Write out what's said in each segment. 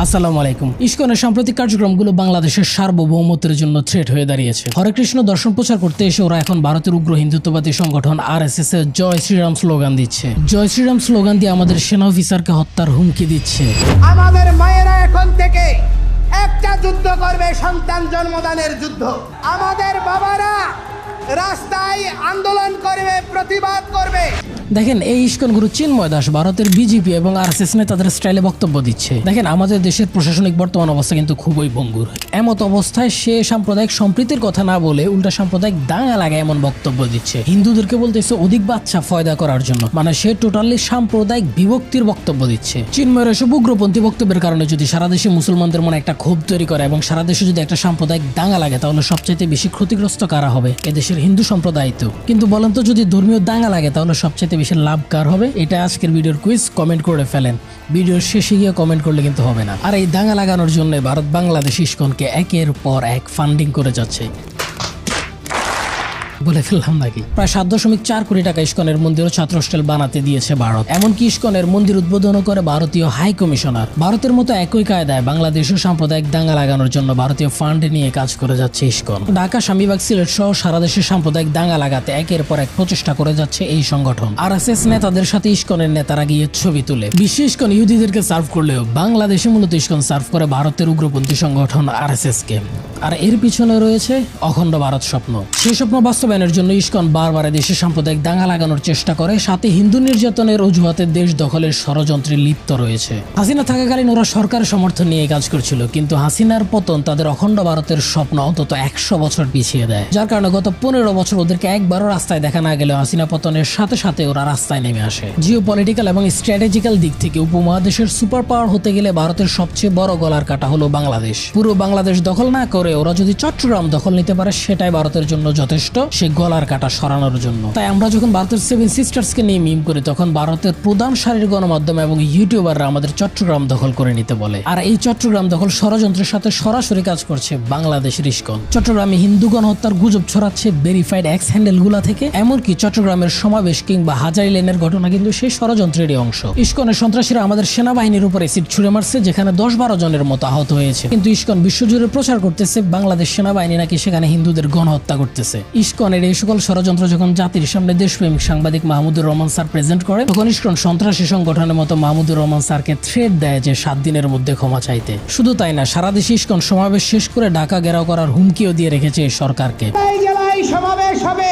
আসসালামু আলাইকুম। ইসকনের সাম্প্রতিক কার্যক্রমগুলো বাংলাদেশের সার্বভৌমত্বের জন্য থ্রেট হয়ে দাঁড়িয়েছে। হরে কৃষ্ণ দর্শন প্রচার করতে এসে ওরা এখন ভারতের উগ্র হিন্দুত্ববাদী সংগঠন আরএসএস এর জয় শ্রীরাম স্লোগান দিচ্ছে। জয় শ্রীরাম স্লোগান দিয়ে আমাদের সেনা অফিসারকে হত্যার হুমকি দিচ্ছে। আমাদের মায়েরা এখন থেকে একটা যুদ্ধ করবে, সন্তান জন্মদানের যুদ্ধ। আমাদের বাবারা রাস্তায় আন্দোলন করবে, প্রতিবাদ করবে। দেখেন, এই ইস্কন গুরু চিন্ময় দাস ভারতের বিজেপি এবং আরএসএস নেতাদের স্টাইলে বক্তব্য দিচ্ছে। দেখেন, আমাদের দেশের প্রশাসনিক বর্তমান অবস্থা কিন্তু খুবই ভঙ্গুর। এমত অবস্থায় সে সাম্প্রদায়িক সম্প্রীতির কথা না বলে উল্টা সাম্প্রদায়িক দাঙ্গা লাগায় এমন বক্তব্য দিচ্ছে। হিন্দুদেরকে বলতেছে অধিক বাচ্চা ফয়দা করার জন্য, মানে সে টোটালি সাম্প্রদায়িক বিভক্তির বক্তব্য দিচ্ছে। চিন্ময়ের এসব উগ্রপন্থী বক্তব্যের কারণে যদি সারা দেশে মুসলমানদের মনে একটা ক্ষোভ তৈরি করে এবং সারা দেশে যদি একটা সাম্প্রদায়িক দাঙ্গা লাগে, তাহলে সবচাইতে বেশি ক্ষতিগ্রস্ত কারা হবে? এদেশের হিন্দু সম্প্রদায় তো। কিন্তু বলেন তো, যদি ধর্মীয় দাঙ্গা লাগে তাহলে সবচাইতে বেশি লাভ কার হবে? এটা আজকের ভিডিওর কুইজ। কমেন্ট করে ফেলেন। ভিডিওর শেষে গিয়ে কমেন্ট করলে কিন্তু হবে না। আর এই দাঙ্গা লাগানোর জন্য ভারত বাংলাদেশ ইস্কনকে একের পর এক ফান্ডিং করে যাচ্ছে। বলে ফেললাম নাকি? প্রায় 7.4 কোটি টাকা ইস্কনের মন্দির ও ছাত্র হোস্টেল বানাতে দিয়েছে ভারত। এমনকি ইস্কনের মন্দির উদ্বোধন করে ভারতীয় হাই কমিশনার। ভারতের মতো একই কায়দায় বাংলাদেশেও সাম্প্রদায়িক দাঙ্গা লাগানোর জন্য ভারতীয় ফান্ড নিয়ে কাজ করে যাচ্ছে ইস্কন। ঢাকা, স্বামীবাগ, সিলেট সহ সারা দেশে সাম্প্রদায়িক দাঙ্গা লাগাতে একের পর এক প্রচেষ্টা করে যাচ্ছে এই সংগঠন। আরএসএস নেতাদের সাথে ইস্কনের নেতারা গিয়ে ছবি তুলে। বিশ্ব ইস্কন ইহুদিদেরকে সার্ভ করলেও বাংলাদেশে মূলত ইস্কন সার্ভ করে ভারতের উগ্রপন্থী সংগঠন আরএসএস কে। আর এর পিছনে রয়েছে অখণ্ড ভারত স্বপ্ন। সেই স্বপ্ন বাস্তবায়নের জন্য ইস্কন বারবার দেশে সাম্প্রদায়িক দাঙ্গা লাগানোর চেষ্টা করে, সাথে হিন্দু নির্যাতনের অজুহাতে দেশ দখলের ষড়যন্ত্রে লিপ্ত রয়েছে। হাসিনা থাকাকালীন ওরা সরকারের সমর্থন নিয়ে কাজ করছিল, কিন্তু হাসিনার পতন তাদের অখণ্ড ভারতের স্বপ্ন অন্তত 100 বছর পিছিয়ে দেয়। যার কারণে গত 15 বছর ওদেরকে একবারও রাস্তায় দেখা না গেলেও হাসিনা পতনের সাথে সাথে ওরা রাস্তায় নেমে আসে। জিও পলিটিক্যাল এবং স্ট্র্যাটেজিক্যাল দিক থেকে উপমহাদেশের সুপার পাওয়ার হতে গেলে ভারতের সবচেয়ে বড় গলার কাটা হলো বাংলাদেশ। পুরো বাংলাদেশ দখল না করে ওরা যদি চট্টগ্রাম দখল নিতে পারে, সেটাই ভারতের জন্য যথেষ্ট সে গলার কাটা সরানোর জন্য। তাই আমরা যখন ভারতের 7 সিস্টার্স কে নিয়ে মিম করি, তখন ভারতের প্রধান সারির গণমাধ্যম এবং ইউটিউবাররা আমাদের চট্টগ্রাম দখল করে নিতে বলে। আর এই চট্টগ্রাম দখল ষড়যন্ত্রের সাথে সরাসরি কাজ করছে বাংলাদেশের ইস্কন। চট্টগ্রামে হিন্দু গণহত্যার গুজব ছড়াচ্ছে ভেরিফাইড এক্স হ্যান্ডেল গুলা থেকে। এমনকি চট্টগ্রামের সমাবেশ কিংবা হাজারি লেনের ঘটনা কিন্তু সেই ষড়যন্ত্রেরই অংশ। ইস্কনের সন্ত্রাসীরা আমাদের সেনাবাহিনীর উপর এসিড ছুড়ে মারছে, যেখানে 10-12 জনের মতো আহত হয়েছে। কিন্তু ইস্কন বিশ্বজুড়ে প্রচার করতেছে বাংলাদেশ সেনাবাহিনী নাকি সেখানে হিন্দুদের গণহত্যা করতেছে। ইস্কনের এই সকল ষড়যন্ত্র যখন জাতির সামনে দেশপ্রেমিক সাংবাদিক মাহমুদুর রহমান স্যার প্রেজেন্ট করে, তখন ইস্কন সন্ত্রাসী সংগঠনের মতো মাহমুদুর রহমান স্যারকে থ্রেট দেয় যে 7 দিনের মধ্যে ক্ষমা চাইতে। শুধু তাই না, সারা দেশে ইস্কন সমাবেশ শেষ করে ঢাকা ঘেরাও করার হুমকিও দিয়ে রেখেছে এই সরকারকে। এই জেলায় সমাবেশ হবে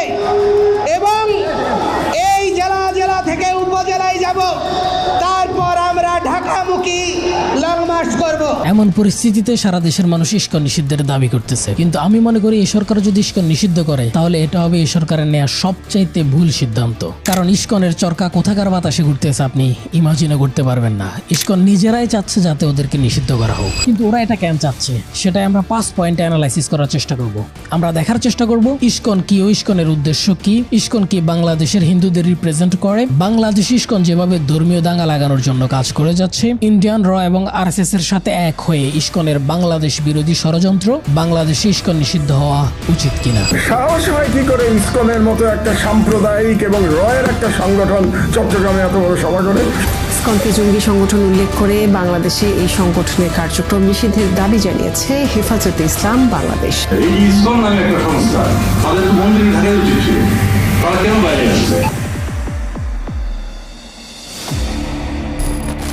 এবং এই জেলা থেকে উপজেলায় যাব, তারপর আমরা ঢাকামুখী লং মার্চ করব। এমন পরিস্থিতিতে সারা দেশের মানুষ ইস্কন নিষিদ্ধের দাবি করতেছে। কিন্তু আমি মনে করি এই সরকার যদি ইস্কন নিষিদ্ধ করে, তাহলে এটা হবে এই সরকারের নেওয়া সবচাইতে ভুল সিদ্ধান্ত। কারণ ইস্কনের চরকা কোথাকার বাতাসে ঘুরতেছে আপনি ইমাজিনও করতে পারবেন না। ইস্কন নিজেরাই চাচ্ছে যাতে ওদেরকে নিষিদ্ধ করা হোক, কিন্তু ওরা এটা কেন চাচ্ছে সেটাই আমরা 5 পয়েন্টে অ্যানালাইসিস করার চেষ্টা করব। আমরা দেখার চেষ্টা করব ইস্কন কি ও ইস্কনের উদ্দেশ্য কি, ইস্কন কি বাংলাদেশের হিন্দুদের রিপ্রেজেন্ট করে, বাংলাদেশ ইস্কন যেভাবে ধর্মীয় দাঙ্গা লাগানোর জন্য কাজ করে যাচ্ছে, ইন্ডিয়ান র এবং আরএসএস এর সাথে এক হয়ে ইস্কনের বাংলাদেশ বিরোধী ষড়যন্ত্র, বাংলাদেশে ইস্কন নিষিদ্ধ হওয়া উচিত কিনা। সাহস হয় কি করে ইসকনের মতো একটা সাম্প্রদায়িক এবং রয়ের একটা সংগঠন চট্টগ্রামে এত বড় সভা করে? ইসকনকে জঙ্গি সংগঠন উল্লেখ করে বাংলাদেশে এই সংগঠনের কার্যক্রম নিষিদ্ধের দাবি জানিয়েছে হেফাজতে ইসলাম বাংলাদেশ। এই ইসকন নামে একটা সংস্থা, তাদের মন্দিরে থাকা উচিত ছিল, তারা কেন বাইরে আসবে?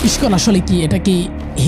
ইস্কন আসলে কি? এটা কি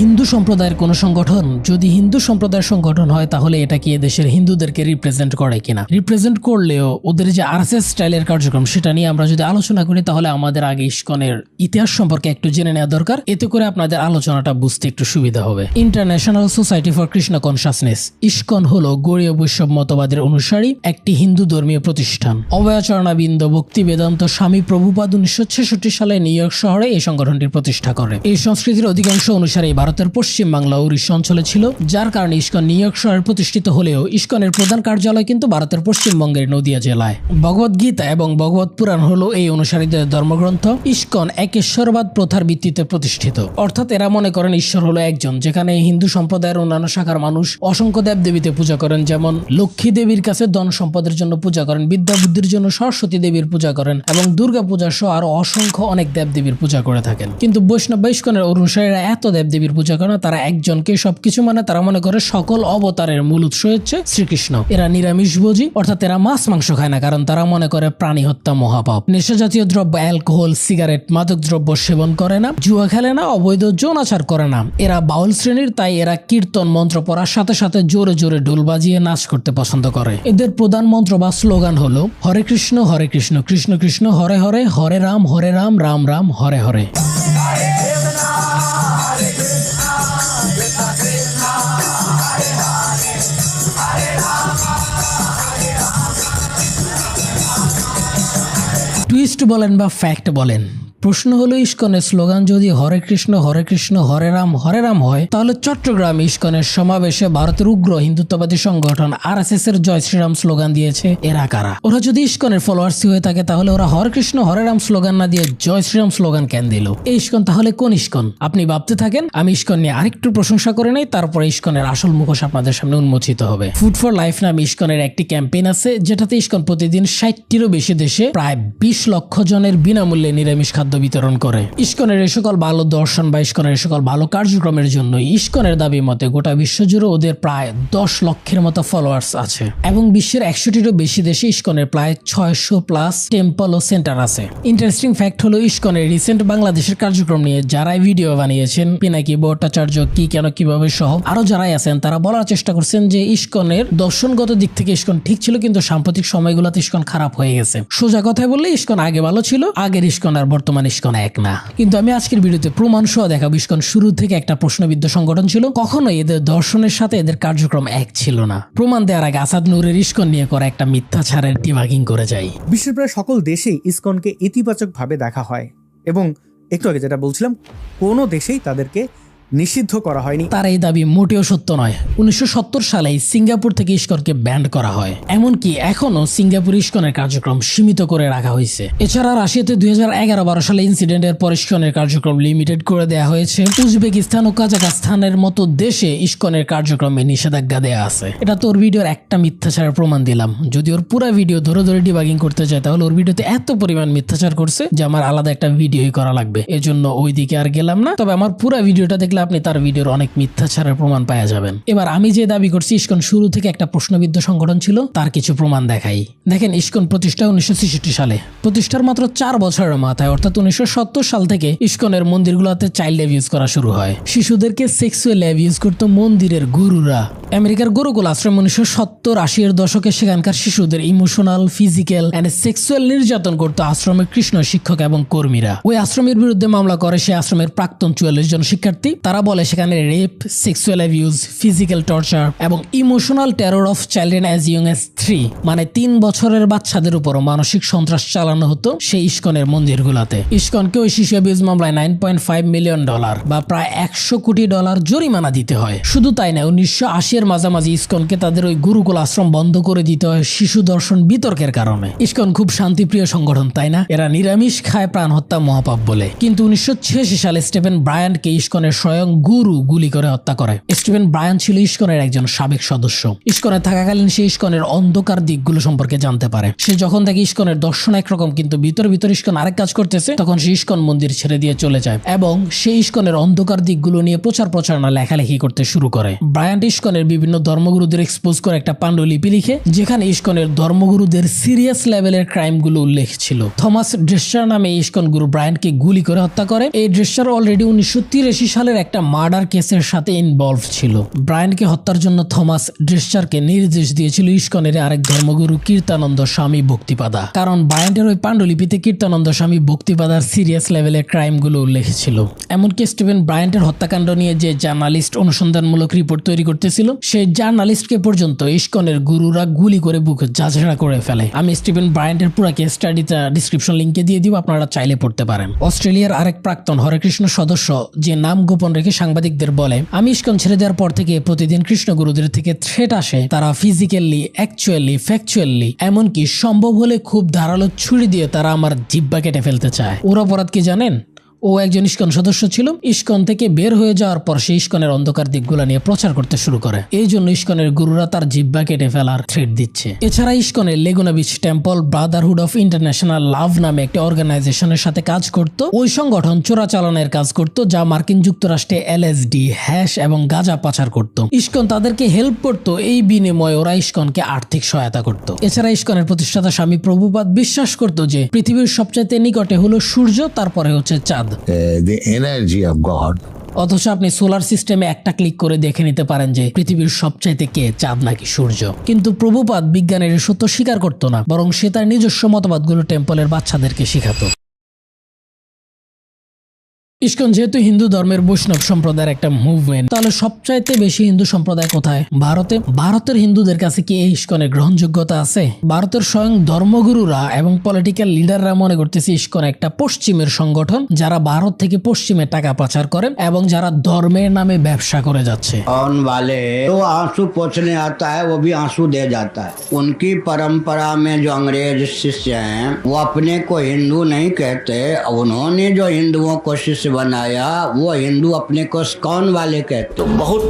হিন্দু সম্প্রদায়ের কোনো সংগঠন? যদি হিন্দু সম্প্রদায়ের সংগঠন হয়, তাহলে এটা কি দেশের হিন্দুদেরকে রিপ্রেজেন্ট করে কিনা? রিপ্রেজেন্ট করলেও ওদের যে আরএসএস স্টাইলের কার্যক্রম, সেটা নিয়ে আমরা যদি আলোচনা করি, তাহলে আমাদের আগে ইস্কনের ইতিহাস সম্পর্কে একটু জেনে নেওয়া দরকার। এতে করে আপনাদের আলোচনাটা বুঝতে একটু সুবিধা হবে। International society for Krishna consciousness, ISKCON হলো গৌড়ীয় বৈষ্ণব মতবাদের অনুসারী একটি হিন্দু ধর্মীয় প্রতিষ্ঠান। অভয়াচরণাবিন্দ ভক্তি বেদান্ত স্বামী প্রভুপাদ 1966 সালে নিউ ইয়র্ক শহরে এই সংগঠনটির প্রতিষ্ঠা করে। এই সংস্কৃতির অধিকাংশ অনুসারে ভারতের পশ্চিম বাংলা উড়িষ্যা অঞ্চলে ছিল, যার কারণে ইস্কন নিউ ইয়র্ক শহরে প্রতিষ্ঠিত হলেও ইস্কনের প্রধান কার্যালয় কিন্তু ভারতের পশ্চিমবঙ্গের নদিয়া জেলায়। ভগবদ গীতা এবং ভগবত পুরাণ হলো এই অনুসারীদের ধর্মগ্রন্থ। ইস্কন একেশ্বরবাদ প্রথার ভিত্তিতে প্রতিষ্ঠিত, অর্থাৎ এরা মনে করেন ঈশ্বর হলো একজন, যেখানে হিন্দু সম্প্রদায়ের অন্যান্য শাখার মানুষ অসংখ্য দেবদেবীতে পূজা করেন। যেমন লক্ষ্মী দেবীর কাছে ধন সম্পদের জন্য পূজা করেন, বিদ্যা বুদ্ধির জন্য সরস্বতী দেবীর পূজা করেন এবং দুর্গা পূজা সহ আরো অসংখ্য অনেক দেবদেবীর পূজা করে থাকেন। কিন্তু বৈষ্ণব ইস্কনের অনুসারীরা এত দেবদেবী দেবীর পূজা করে না, তারা একজনকে সবকিছু মানে। তারা মনে করে সকল অবতারের মূল উৎস হচ্ছে শ্রীকৃষ্ণ। এরা নিরামিষভোজী, অর্থাৎ এরা মাছ মাংস খায় না, কারণ তারা মনে করে প্রাণী হত্যা মহাপাপ। নেশা জাতীয় দ্রব্য, অ্যালকোহল, সিগারেট, মাদক দ্রব্য সেবন করে না, জুয়া খেলে না, অবৈধ যৌনাচার করে না। এরা বাউল শ্রেণীর, তাই এরা কীর্তন মন্ত্র পড়ার সাথে সাথে জোরে জোরে ঢোল বাজিয়ে নাচ করতে পছন্দ করে। এদের প্রধান মন্ত্র বা স্লোগান হলো হরে কৃষ্ণ কৃষ্ণ কৃষ্ণ হরে হরে, হরে রাম রাম রাম হরে হরে। টুইস্ট বলেন বা ফ্যাক্ট বলেন, প্রশ্ন হলো ইসকনের স্লোগান যদি হরে কৃষ্ণ হরে রাম হয়, তাহলে চট্টগ্রাম ইসকনের সমাবেশে ভারতের উগ্র হিন্দুত্ববাদী সংগঠন আরএসএস এর জয় শ্রীরাম স্লোগান দিয়েছে এরা কারা? ওরা যদি ইসকনের ফলোয়ার্স হয়ে থাকে তাহলে ওরা হরে কৃষ্ণ হরে রাম স্লোগান না দিয়ে জয় শ্রীরাম স্লোগান কেন দিল? এই ইসকন তাহলে কোন ইসকন? আপনি ভাবতে থাকেন, আমি ইসকন নিয়ে আরেকটু প্রশংসা করে নেই, তারপরে ইসকনের আসল মুখোশ আপনাদের সামনে উন্মোচিত হবে। ফুড ফর লাইফ নামে ইসকনের একটি ক্যাম্পেইন আছে, যেটাতে ইসকন প্রতিদিন 60টিরও বেশি দেশে প্রায় 20 লক্ষ জনের বিনামূল্যে নিরামিষ খাদ্য বিতরণ করে। ইসকনের এই সকল ভালো দর্শন বা ইসকনের এই সকল ভালো কার্যক্রমের জন্য ইসকনের দাবি মতে গোটা বিশ্ব জুড়ে ওদের প্রায় 10 লক্ষের মতো ফলোয়ার্স আছে, এবং বিশ্বের 100টিরও বেশি দেশে ইসকনের প্রায় 600+ টেম্পল ও সেন্টার আছে। ইন্টারেস্টিং ফ্যাক্ট হলো ইসকনের রিসেন্ট বাংলাদেশের কার্যক্রম নিয়ে যারাই ভিডিও বানিয়েছেন, পিনাকি ভট্টাচার্য, কি কেন কিভাবে সহ আরো যারাই আছেন, তারা বলার চেষ্টা করছেন যে ইসকনের দর্শনগত দিক থেকে ইসকন ঠিক ছিল, কিন্তু সাম্প্রতিক সময়গুলোতে ইসকন খারাপ হয়ে গেছে। সোজা কথায় বললে ইসকন আগে ভালো ছিল, আগের ইসকন আর বর্তমান ইসকন এক না। কিন্তু আমি আজকের ভিডিওতে প্রমাণ সহ দেখাবো ইসকন শুরু থেকে একটা প্রশ্নবিদ্ধ সংগঠন ছিল, কখনোই এদের দর্শনের সাথে এদের কার্যক্রম এক ছিল না। প্রমাণ দেওয়ার আগে আসাদ নূরের ইসকন নিয়ে করা একটা মিথ্যাচারের ডিবাগিং করে যাই। বিশ্বের প্রায় সকল দেশেই ইসকনকে ইতিবাচকভাবে দেখা হয়, এবং একটু আগে যেটা বলছিলাম, কোনো দেশেই তাদেরকে নিষিদ্ধ করা হয়নি। তার এই দাবি মোটেও সত্য নয়। 1970 সালে সিঙ্গাপুর থেকে ইসকনকে ব্যান্ড করা হয়, এমনকি এখনো সিঙ্গাপুর ইসকনের কার্যক্রম সীমিত করে রাখা হয়েছে। এছাড়া রাশিয়াতে 2011-12 সালে ইনসিডেন্টের পর ইসকনের কার্যক্রম লিমিটেড করে দেওয়া হয়েছে। উজবেকিস্তান ও কাজাখস্তানের মতো দেশে ইসকনের কার্যক্রমে নিষেধাজ্ঞা দেওয়া আছে। এটা তো ওর ভিডিওর একটা মিথ্যাচারের প্রমাণ দিলাম। যদি ওর পুরো ভিডিও ধরে ধরে ডিবাগিং করতে চায়, তাহলে ওর ভিডিওতে এত পরিমাণ মিথ্যাচার করছে যে আমার আলাদা একটা ভিডিওই করা লাগবে। এজন্য ওইদিকে আর গেলাম না। তবে আমার পুরো ভিডিওটা দেখলে আপনি তার ভিডিওর অনেক মিথ্যাচারের প্রমাণ পাওয়া যাবেন। এবার আমি যে দাবি করছি ইসকন শুরু থেকে একটা প্রশ্নবিদ্ধ সংগঠন ছিল, তার কিছু প্রমাণ দেখাই। দেখেন, ইসকন প্রতিষ্ঠা 1966 সালে। প্রতিষ্ঠার মাত্র 4 বছরের মাথায়, অর্থাৎ 1970 সাল থেকে ইসকনের মন্দিরগুলোতে চাইল্ড অ্যাবিউজ করা শুরু হয়। শিশুদেরকে সেক্সুয়াল অ্যাবিউজ করত মন্দিরের গুরুরা। আমেরিকার গুরুকুল আশ্রম 1970-80 এর দশকে সেখানকার শিশুদের ইমোশনাল, ফিজিক্যাল এন্ড সেক্সুয়াল নির্যাতন করত আশ্রমের কৃষ্ণ শিক্ষক এবং কর্মীরা। ওই আশ্রমের বিরুদ্ধে মামলা করে সে আশ্রমের প্রাক্তন 44 জন শিক্ষার্থী। তারা বলে সেখানে rape, sexual abuse, physical torture এবং emotional terror of children as young as 3, মানে 3 বছরের বাচ্চাদের উপরও মানসিক সন্ত্রাস চালানো হতো সেই ইসকনের মন্দিরগুলোতে। ইসকনকে ওই শিশু অ্যাবিউজ মামলায় $9.5 মিলিয়ন বা প্রায় $100 কোটি জরিমানা দিতে হয়। শুধু তাই না, 1980 এর মাঝামাঝি ইসকনকে তাদের ওই গুরুকুল আশ্রম বন্ধ করে দিতে হয় শিশু দর্শন বিতর্কের কারণে। ইসকন খুব শান্তিপ্রিয় সংগঠন, তাই না? এরা নিরামিষ খায়, প্রাণ হত্যা মহাপাপ বলে। কিন্তু 1986 সালে স্টিফেন ব্রায়ানকে ইসকনের স্বয়ং গুরু গুলি করে হত্যা করে। স্টিফেন ব্রায়ান ছিল ইসকনের একজন সাবেক সদস্য। ইসকনে থাকাকালীন সে ইসকনের অন্ধকার দিকগুলো সম্পর্কে জানতে পারে। সে যখন দেখে ইসকনের দর্শন একরকম কিন্তু ভিতর ভিতর ইসকন আরেক কাজ করতেছে, তখন সে ইসকন মন্দির ছেড়ে দিয়ে চলে যায় এবং সে ইসকনের অন্ধকার দিকগুলো নিয়ে প্রচারণা লেখালেখি করতে শুরু করে। ব্রায়ান ইসকনের বিভিন্ন ধর্মগুরুদের এক্সপোজ করে একটা পাণ্ডুলিপি লিখে, যেখানে ইসকনের ধর্মগুরুদের সিরিয়াস লেভেলের ক্রাইমগুলো উল্লেখ ছিল। থমাস ড্রেসার নামে ইসকন গুরু ব্রায়ানকে গুলি করে হত্যা করে। এই ড্রেসার অলরেডি 1983 সালের একটা মার্ডার কেসের সাথে ইনভলভ ছিল। ব্রায়ানকে হত্যার জন্য থমাস ড্রেসারকে নির্দেশ দিয়েছিল ইসকনের আরেক ধর্মগুরু কীর্তানন্দ স্বামী ভক্তিপাদা, কারণ ব্রায়ানের ওই পাণ্ডুলিপিতে কীর্তানন্দ স্বামী ভক্তিপাদার সিরিয়াস লেভেলের ক্রাইমগুলো উল্লেখ ছিল। এমনকি স্টিফেন ব্রায়ানের হত্যাকাণ্ড নিয়ে যে জার্নালিস্ট অনুসন্ধানমূলক রিপোর্ট তৈরি করতেছিল, সেই জার্নালিস্টকে পর্যন্ত ইসকনের গুরুরা গুলি করে বুকে ঝাঁঝরা করে ফেলে। আমি স্টিফেন ব্রায়ানের পুরো কেস স্টাডিটা ডিসক্রিপশন লিংকে দিয়ে দিব, আপনারা চাইলে পড়তে পারেন। অস্ট্রেলিয়ার আরেক প্রাক্তন হরে কৃষ্ণ সদস্য যে নাম গোপন রেখে সাংবাদিকদের বলে, আমি ইসকন ছেড়ে দেওয়ার পর থেকে প্রতিদিন কৃষ্ণ গুরুদের থেকে থ্রেট আসে। তারা ফিজিক্যালি, অ্যাকচুয়ালি, ফ্যাকচুয়ালি, এমনকি সম্ভব হলে খুব ধারালো ছুরি দিয়ে তারা আমার জিহ্বা কেটে ফেলতে চায়। ওর অপরাধ কি জানেন? ও একজন ইস্কন সদস্য ছিল। ইস্কন থেকে বের হয়ে যাওয়ার পর সে ইস্কনের অন্ধকার দিকগুলা নিয়ে প্রচার করতে শুরু করে। এই জন্য ইস্কনের গুরুরা তার জিহ্বা কেটে ফেলার থ্রেট দিচ্ছে। এছাড়া ইস্কনের Laguna Beach temple brotherhood of international love নামে একটি অর্গানাইজেশনের সাথে কাজ করত। ওই সংগঠন চোরাচালানের কাজ করত, যা মার্কিন যুক্তরাষ্ট্রে LSD, হ্যাশ এবং গাঁজা পাচার করত। ইস্কন তাদেরকে হেল্প করত, এই বিনিময়ে ওরা ইস্কনকে আর্থিক সহায়তা করত। এছাড়া ইস্কনের প্রতিষ্ঠাতা স্বামী প্রভুপাদ বিশ্বাস করত যে পৃথিবীর সবচাইতে নিকটে হলো সূর্য, তারপরে হচ্ছে চাঁদ। the energy of God. অথচ আপনি সোলার সিস্টেমে একটা ক্লিক করে দেখে নিতে পারেন যে পৃথিবীর সবচাইতে কে, চাঁদ নাকি সূর্য। কিন্তু প্রভুপাদ বিজ্ঞানের এই সত্য স্বীকার করত না, বরং সে তার নিজস্ব মতবাদগুলো টেম্পলের বাচ্চাদেরকে শেখাতো। ইস্কন যেহেতু হিন্দু ধর্মের বৈষ্ণব সম্প্রদায়ের একটা মুভমেন্ট, তাহলে সবচাইতে বেশি হিন্দু সম্প্রদায় কোথায়? ভারতে। ভারতের হিন্দুদের কাছে কি এই ইস্কনের গ্রহণযোগ্যতা আছে? ভারতের স্বয়ং ধর্মগুরুরা এবং পলিটিক্যাল লিডাররা মনে করতেছে ইস্কন একটা পশ্চিমের সংগঠন, যারা ভারত থেকে পশ্চিমে টাকা পাচার করেন এবং যারা ধর্মের নামে ব্যবসা করে যাচ্ছে। कौन वाले तो आंसू पोंछने आता है वो भी आंसू दे जाता है। उनकी परंपरा में जो अंग्रेज शिष्य हैं वो अपने को हिंदू नहीं कहते, उन्होंने जो हिंदुओं को शिष्य बनाया वो हिंदू अपने को इस्कॉन वाले कहते। तो बहुत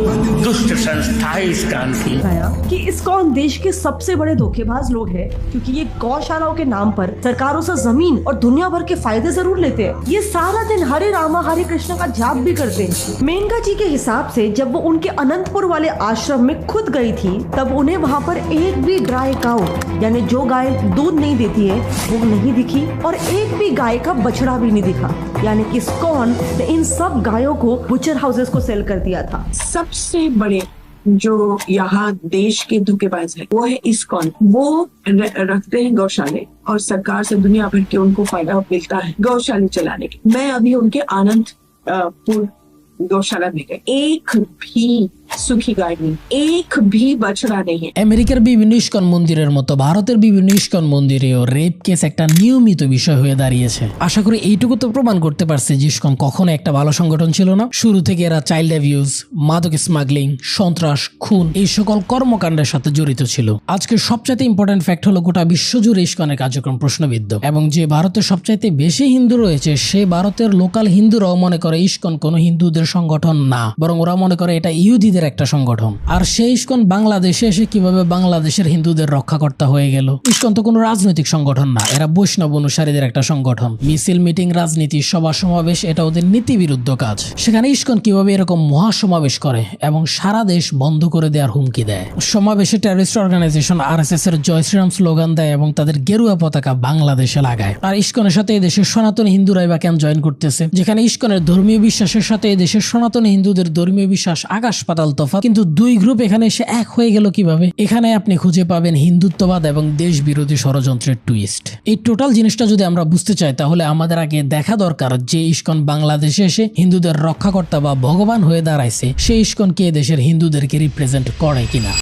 दुष्ट संस्था है इस्कॉन की। बताया कि इस्कॉन देश के सबसे बड़े धोखेबाज लोग हैं, क्योंकि ये गौशालाओं के नाम पर सरकारों से जमीन और दुनिया भर के फायदे जरूर लेते हैं। ये सारा दिन हरे रामा हरे कृष्ण का जाप भी करते हैं। मेनका जी के हिसाब से जब वो उनके अनंतपुर वाले आश्रम में खुद गई थी, तब उन्हें वहाँ पर एक भी ड्राई काउ यानी जो गाय दूध नहीं देती है वो नहीं दिखी, और एक भी गाय का बछड़ा भी नहीं दिखा। यानी कि इस्कॉन ने इन सब गायों को बुचर हाउसेस को सेल कर दिया था। सबसे बड़े जो यहाँ देश के धोखेबाज है वो है इस्कॉन। वो रखते हैं गौशाले और सरकार से दुनिया भर के उनको फायदा मिलता है गौशाले चलाने के। मैं अभी उनके आनंदपुर गौशाला में गई, एक भी सुखी गाय नहीं, एक भी बछड़ा नहीं है। আমেরিকার বিভিন্ন ইস্কন মন্দিরের মতো ভারতের বিভিন্ন ইস্কন মন্দিরেও রেপ কেস একটা নিয়মিত বিষয় হয়ে দাঁড়িয়েছে। আশা করি এইটুকু তো প্রমাণ করতে পারছে যে ইস্কন কখনো একটা ভালো সংগঠন ছিল না। শুরু থেকে এরা চাইল্ড অ্যাবিউজ, মাদক স্মাগলিং, সন্ত্রাস, খুন এই সকল কর্মকাণ্ডের সাথে জড়িত ছিল। আজকের সবচাইতে ইম্পর্টেন্ট ফ্যাক্ট হলো গোটা বিশ্বজুড়ে ইস্কনের কার্যক্রম প্রশ্নবিদ্ধ, এবং যে ভারতে সবচাইতে বেশি হিন্দু রয়েছে সে ভারতের লোকাল হিন্দুরাও মনে করে ইস্কন কোনো হিন্দুদের সংগঠন না, বরং ওরা মনে করে এটা ইহুদিদের একটা সংগঠন। আর সেই ইস্কন বাংলাদেশে এসে কিভাবে বাংলাদেশের হিন্দুদের রক্ষাকর্তা হয়ে গেল? ইস্কন তো কোনো রাজনৈতিক সংগঠন না, এরা বৈষ্ণব অনুসারীদের একটা সংগঠন। মিছিল, মিটিং, রাজনীতি, সভা সমাবেশ এটা ওদের নীতি বিরুদ্ধ কাজ। সেখানে ইস্কন কিভাবে এরকম মহাসমাবেশ করে এবং সারা দেশ বন্ধ করে দেওয়ার হুমকি দেয়। সমাবেশে টেররিস্ট অর্গানাইজেশন RSS এর জয় শ্রীরাম স্লোগান দেয় এবং তাদের গেরুয়া পতাকা বাংলাদেশে লাগায়। আর ইস্কনের সাথে এদেশের সনাতনী হিন্দুরাই বা কেন জয়েন করতেছে? যেখানে ইস্কনের ধর্মীয় বিশ্বাসের সাথে এদেশের সনাতনী হিন্দুদের ধর্মীয় বিশ্বাস আকাশ পাতাল তফাৎ, কিন্তু দুই গ্রুপ এখানে এসে এক হয়ে গেল কিভাবে? এখানে আপনি খুঁজে পাবেন হিন্দুত্ববাদ এবং দেশ বিরোধী ষড়যন্ত্রের টুইস্ট। এই টোটাল জিনিসটা যদি আমরা বুঝতে চাই তাহলে আমাদের আগে দেখা দরকার যে ইস্কন বাংলাদেশে এসে হিন্দুদের রক্ষাকর্তা বা ভগবান হয়ে দাঁড়াইছে, সেই ইস্কন কে দেশের হিন্দুদেরকে রিপ্রেজেন্ট করে কিনা।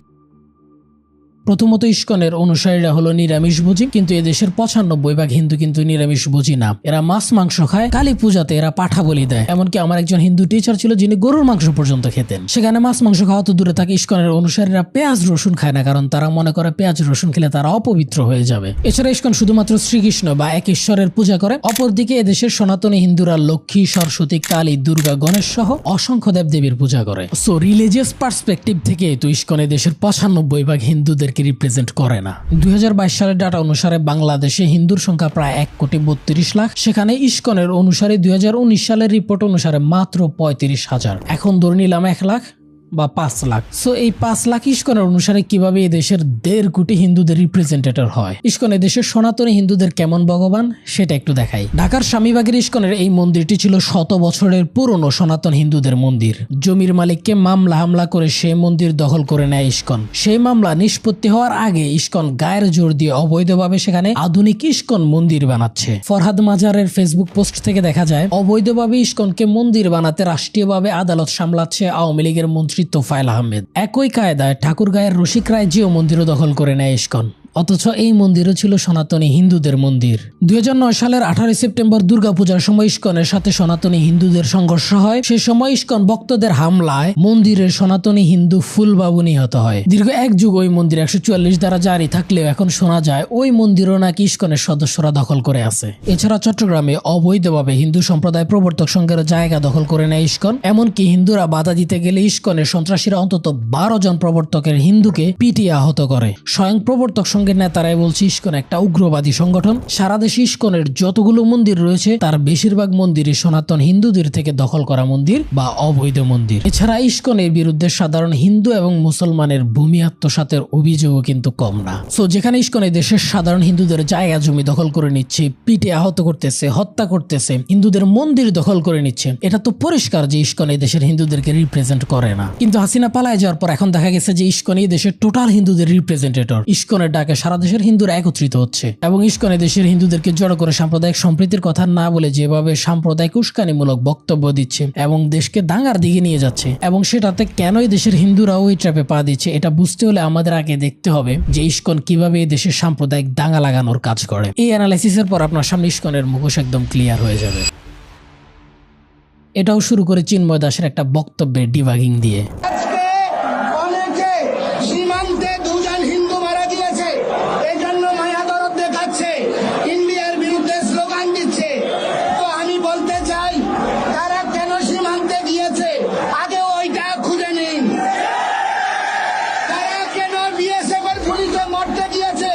প্রথমত ইস্কনের অনুসারীরা হলো নিরামিষভোজী, কিন্তু এদেশের 95% হিন্দু কিন্তু নিরামিষভোজী না। এরা মাছ মাংস খায়, কালী পূজাতে এরা পাঠা বলি দেয়। এমনকি আমার একজন হিন্দু টিচার ছিল যিনি গরুর মাংস পর্যন্ত খেতেন। সেখানে মাছ মাংস খাওয়া তো দূরে থাকে, ইস্কনের অনুসারীরা পেঁয়াজ রসুন খায় না, কারণ তারা মনে করে পেঁয়াজ রসুন খেলে তারা অপবিত্র হয়ে যাবে। এছাড়া ইস্কন শুধুমাত্র শ্রীকৃষ্ণ বা এক ঈশ্বরের পূজা করে। অপরদিকে এদেশের সনাতনী হিন্দুরা লক্ষ্মী, সরস্বতী, কালী, দুর্গা, গণেশ সহ অসংখ্য দেবদেবীর পূজা করে। সো রিলিজিয়াস পার্সপেক্টিভ থেকে তো ইস্কন দেশের 95% হিন্দুদের রিপ্রেজেন্ট করে না। 2022 সালের ডাটা অনুসারে বাংলাদেশে হিন্দুর সংখ্যা প্রায় 1,32,00,000। সেখানে ইস্কনের অনুসারে 2019 সালের রিপোর্ট অনুসারে মাত্র 35,000। এখন ধরে নিলাম 1 লাখ বা 5 লাখ। সো এই 5 লাখ ইস্কনের অনুসারে কিভাবে এই দেশের 1.5 কোটি হিন্দুদের রিপ্রেজেন্টেটর হয়? ইস্কন দেশের সনাতনী হিন্দুদের কেমন ভগবান সেটা একটু দেখাই। ঢাকার স্বামীবাগের ইস্কনের এই মন্দিরটি ছিল 100 বছরের পুরনো সনাতন হিন্দুদের মন্দির। জমির মালিককে মামলা হামলা করে সেই মন্দির দখল করে নেয় ইস্কন। সেই মামলা নিষ্পত্তি হওয়ার আগে ইস্কন গায়ের জোর দিয়ে অবৈধভাবে সেখানে আধুনিক ইস্কন মন্দির বানাচ্ছে। ফরহাদ মাজারের ফেসবুক পোস্ট থেকে দেখা যায় অবৈধভাবে ইস্কনকে মন্দির বানাতে রাষ্ট্রীয়ভাবে আদালত সামলাচ্ছে আওয়ামী লীগের মন্ত্রী তোফায়েল আহমেদ। একই কায়দায় ঠাকুরগাঁয়ের রসিক রায় জিও মন্দিরও দখল করে নেয় ইস্কন। অথচ এই মন্দিরও ছিল সনাতনী হিন্দুদের মন্দির। 2009 সালের 18 সেপ্টেম্বর দুর্গাপূজার সময় ইস্কনের সাথে সনাতনী হিন্দুদের সংঘর্ষ হয়। সেই সময় ইস্কন ভক্তদের হামলায় মন্দিরের সনাতনী হিন্দু ফুলবাবু নিহত হয়। দীর্ঘ এক যুগ ওই মন্দির 144 দ্বারা জারি থাকলেও এখন শোনা যায় ওই মন্দিরও নাকি ইস্কনের সদস্যরা দখল করে আছে। এছাড়া চট্টগ্রামে অবৈধভাবে হিন্দু সম্প্রদায় প্রবর্তক সংঘের জায়গা দখল করে নেয় ইস্কন। এমনকি হিন্দুরা বাধা দিতে গেলে ইস্কনের সন্ত্রাসীরা অন্তত 12 জন প্রবর্তকের হিন্দুকে পিটিয়ে আহত করে। স্বয়ং প্রবর্তক সংঘের নেতারাই বলছে ইস্কন একটা উগ্রবাদী সংগঠন। সারা দেশে ইস্কনের যতগুলো মন্দির রয়েছে তার বেশিরভাগ মন্দিরই সনাতন হিন্দুদের থেকে দখল করা মন্দির বা অবৈধ মন্দির। এছাড়া ইস্কনের বিরুদ্ধে সাধারণ হিন্দু এবং মুসলমানের ভূমি আত্মসাতের অভিযোগও কিন্তু কম না। সো যেখানে ইস্কন এই দেশের সাধারণ হিন্দুদের জায়গা জমি দখল করে নিচ্ছে, পিটে আহত করতেছে, হত্যা করতেছে, হিন্দুদের মন্দির দখল করে নিচ্ছে, এটা তো পরিষ্কার যে ইস্কন এই দেশের হিন্দুদেরকে রিপ্রেজেন্ট করে না। কিন্তু হাসিনা পালায় যাওয়ার পর এখন দেখা গেছে যে ইস্কন এই দেশের টোটাল হিন্দুদের রিপ্রেজেন্টেটর। ইস্কনের ডাকে সারা দেশের হিন্দুরা একত্রিত হচ্ছে এবং ইস্কন এই দেশের হিন্দুদেরকে জড়ো করে সাম্প্রদায়িক সম্প্রীতির কথা না বলে যেভাবে সাম্প্রদায়িক উস্কানিমূলক বক্তব্য দিচ্ছে এবং দেশকে দাঙ্গার দিকে নিয়ে যাচ্ছে, এবং সেটাতে কেন এই দেশের হিন্দুরা ওই ট্র্যাপে পা দিচ্ছে এটা বুঝতে হলে আমাদের আগে দেখতে হবে যে ইস্কন কিভাবে এই দেশের সাম্প্রদায়িক দাঙ্গা লাগানোর কাজ করে। এই অ্যানালাইসিসের পর আপনার সামনে ইস্কনের মুখোশ একদম ক্লিয়ার হয়ে যাবে। এটাও শুরু করে চিন্ময় দাসের একটা বক্তব্যের ডিবাগিং দিয়ে। আজকে অনেকে সীমান্তে 2 জন হিন্দু মারা গিয়েছে, এই জন্য মায়া দরদ দেখাচ্ছে, ইন্ডিয়ার বিরুদ্ধে স্লোগান দিচ্ছে। তো আমি বলতে চাই তারা কেন সীমান্তে গিয়েছে আগে ওইটা খুঁজে নিন। তারা কেন বিএসএফ এর গুলিতে মরতে গিয়েছে,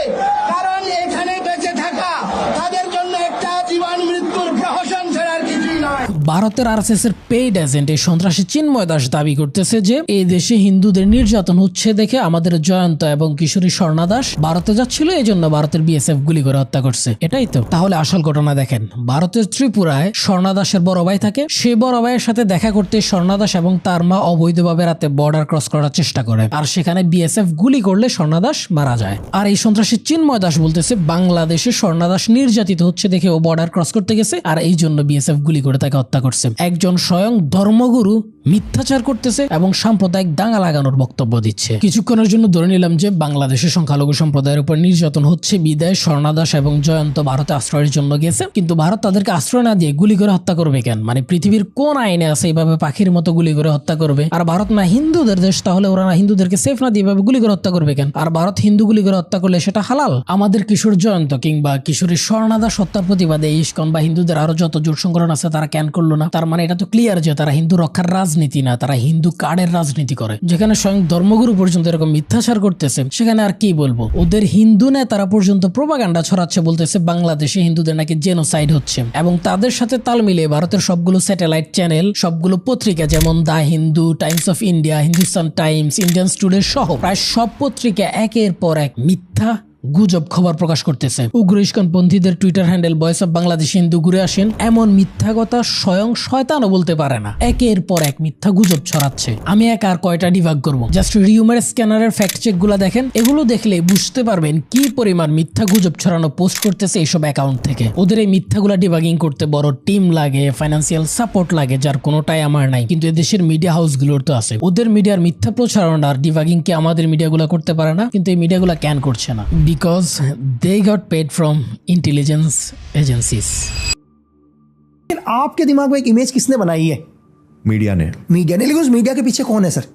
কারণ এখানে বেঁচে থাকা তাদের জন্য একটা জীবন মৃত্যুর প্রহসন ছাড়া আর কিছুই নয়। ভারতের আরএসএস এর পেইড এজেন্ট এই সন্ত্রাসী চিন্ময় দাস দাবি করতেছে যে এই দেশে হিন্দুদের নির্যাতন হচ্ছে দেখে আমাদের জয়ন্ত এবং কিশোরী স্বর্ণা দাস ভারতে যাচ্ছিল, এই জন্য ভারতের বিএসএফ গুলি করে হত্যা করছে। এটাই তো তাহলে আসল ঘটনা। দেখেন, ভারতের ত্রিপুরায় স্বর্ণা দাসের বড় ভাই থাকে। সেই বড় ভাইয়ের সাথে দেখা করতে স্বর্ণা দাস এবং তার মা অবৈধভাবে রাতে বর্ডার ক্রস করার চেষ্টা করে, আর সেখানে বিএসএফ গুলি করলে স্বর্ণা দাস মারা যায়। আর এই সন্ত্রাসী চিন্ময় দাস বলতেছে বাংলাদেশে স্বর্ণা দাস নির্যাতিত হচ্ছে দেখে ও বর্ডার ক্রস করতে গেছে, আর এই জন্য বিএসএফ গুলি করে তাকে হত্যা করছে। একজন স্বয়ং ধর্মগুরু মিথ্যাচার করতেছে এবং সাম্প্রদায়িক দাঙ্গা লাগানোর বক্তব্য দিচ্ছে। কিছুক্ষণের জন্য ধরে নিলাম যে বাংলাদেশের সংখ্যালঘু সম্প্রদায়ের উপর নির্যাতন হচ্ছে বিদায় স্বর্ণা দাস এবং জয়ন্ত ভারতে আশ্রয়ের জন্য গেছে, কিন্তু ভারত তাদেরকে আশ্রয় না দিয়ে গুলি করে হত্যা করবে কেন? মানে পৃথিবীর কোন আইনে আছে এইভাবে পাখির মতো গুলি করে হত্যা করবে? আর ভারত না হিন্দুদের দেশ, তাহলে ওরা না হিন্দুদেরকে সেফ না দিয়ে এভাবে গুলি করে হত্যা করবে কেন? আর ভারত হিন্দু গুলি করে হত্যা করলে সেটা হালাল? আমাদের কিশোর জয়ন্ত কিংবা কিশোরী স্বর্ণা দাস হত্যার প্রতিবাদে ইস্কন বা হিন্দুদের আরো যত জোট সংগঠন আছে তারা ক্যান করলো না। তার মানে এটা তো ক্লিয়ার যে তারা হিন্দু রক্ষার রাজনীতি না, তারা হিন্দু কার্ডের রাজনীতি করে। যেখানে স্বয়ং ধর্মগুরু পর্যন্ত এরকম মিথ্যাচার করতেছে, সেখানে আর কি বলবো? ওদের হিন্দু নেতারা পর্যন্ত প্রোপাগান্ডা ছড়াচ্ছে, বলতেছে বাংলাদেশে হিন্দুদের নাকি জেনোসাইড হচ্ছে, এবং তাদের সাথে তাল মিলিয়ে ভারতের সবগুলো স্যাটেলাইট চ্যানেল, সবগুলো পত্রিকা যেমন the Hindu, Times of India, Hindustan Times, Indian student সহ প্রায় সব পত্রিকা একের পর এক মিথ্যা গুজব খবর প্রকাশ করতেছে। উগ্র ইস্কনপন্থীদের Twitter handle voice of Bangladesh Hindu ঘুরে আসেন এমন মিথ্যা কথা স্বয়ং শয়তানও বলতে পারে না। একের পর এক মিথ্যা গুজব ছড়াচ্ছে। আমি আর কয়টা ডিবাগ করবো? জাস্ট রিউমার স্ক্যানারের ফ্যাক্ট চেক গুলা দেখেন, এগুলো দেখলে বুঝতে পারবেন কি পরিমাণ মিথ্যা গুজব ছড়ানো পোস্ট করতেছে এইসব অ্যাকাউন্ট থেকে। ওদের এই মিথ্যাগুলা ডিবাগিং করতে বড় টিম লাগে, ফাইন্যান্সিয়াল সাপোর্ট লাগে, যার কোনোটাই আমার নাই, কিন্তু এদেশের মিডিয়া হাউসগুলোর তো আছে। ওদের মিডিয়ার মিথ্যা প্রচারণা আর ডিবাগিং কে আমাদের মিডিয়াগুলো করতে পারে না, কিন্তু এই মিডিয়াগুলো ক্যান করছে না, because they got paid from intelligence agencies. आपके दिमाग में एक इमेज किसने बनाई है? मीडिया ने। मीडिया ने, लेकिन उस मीडिया के पीछे कौन है सर?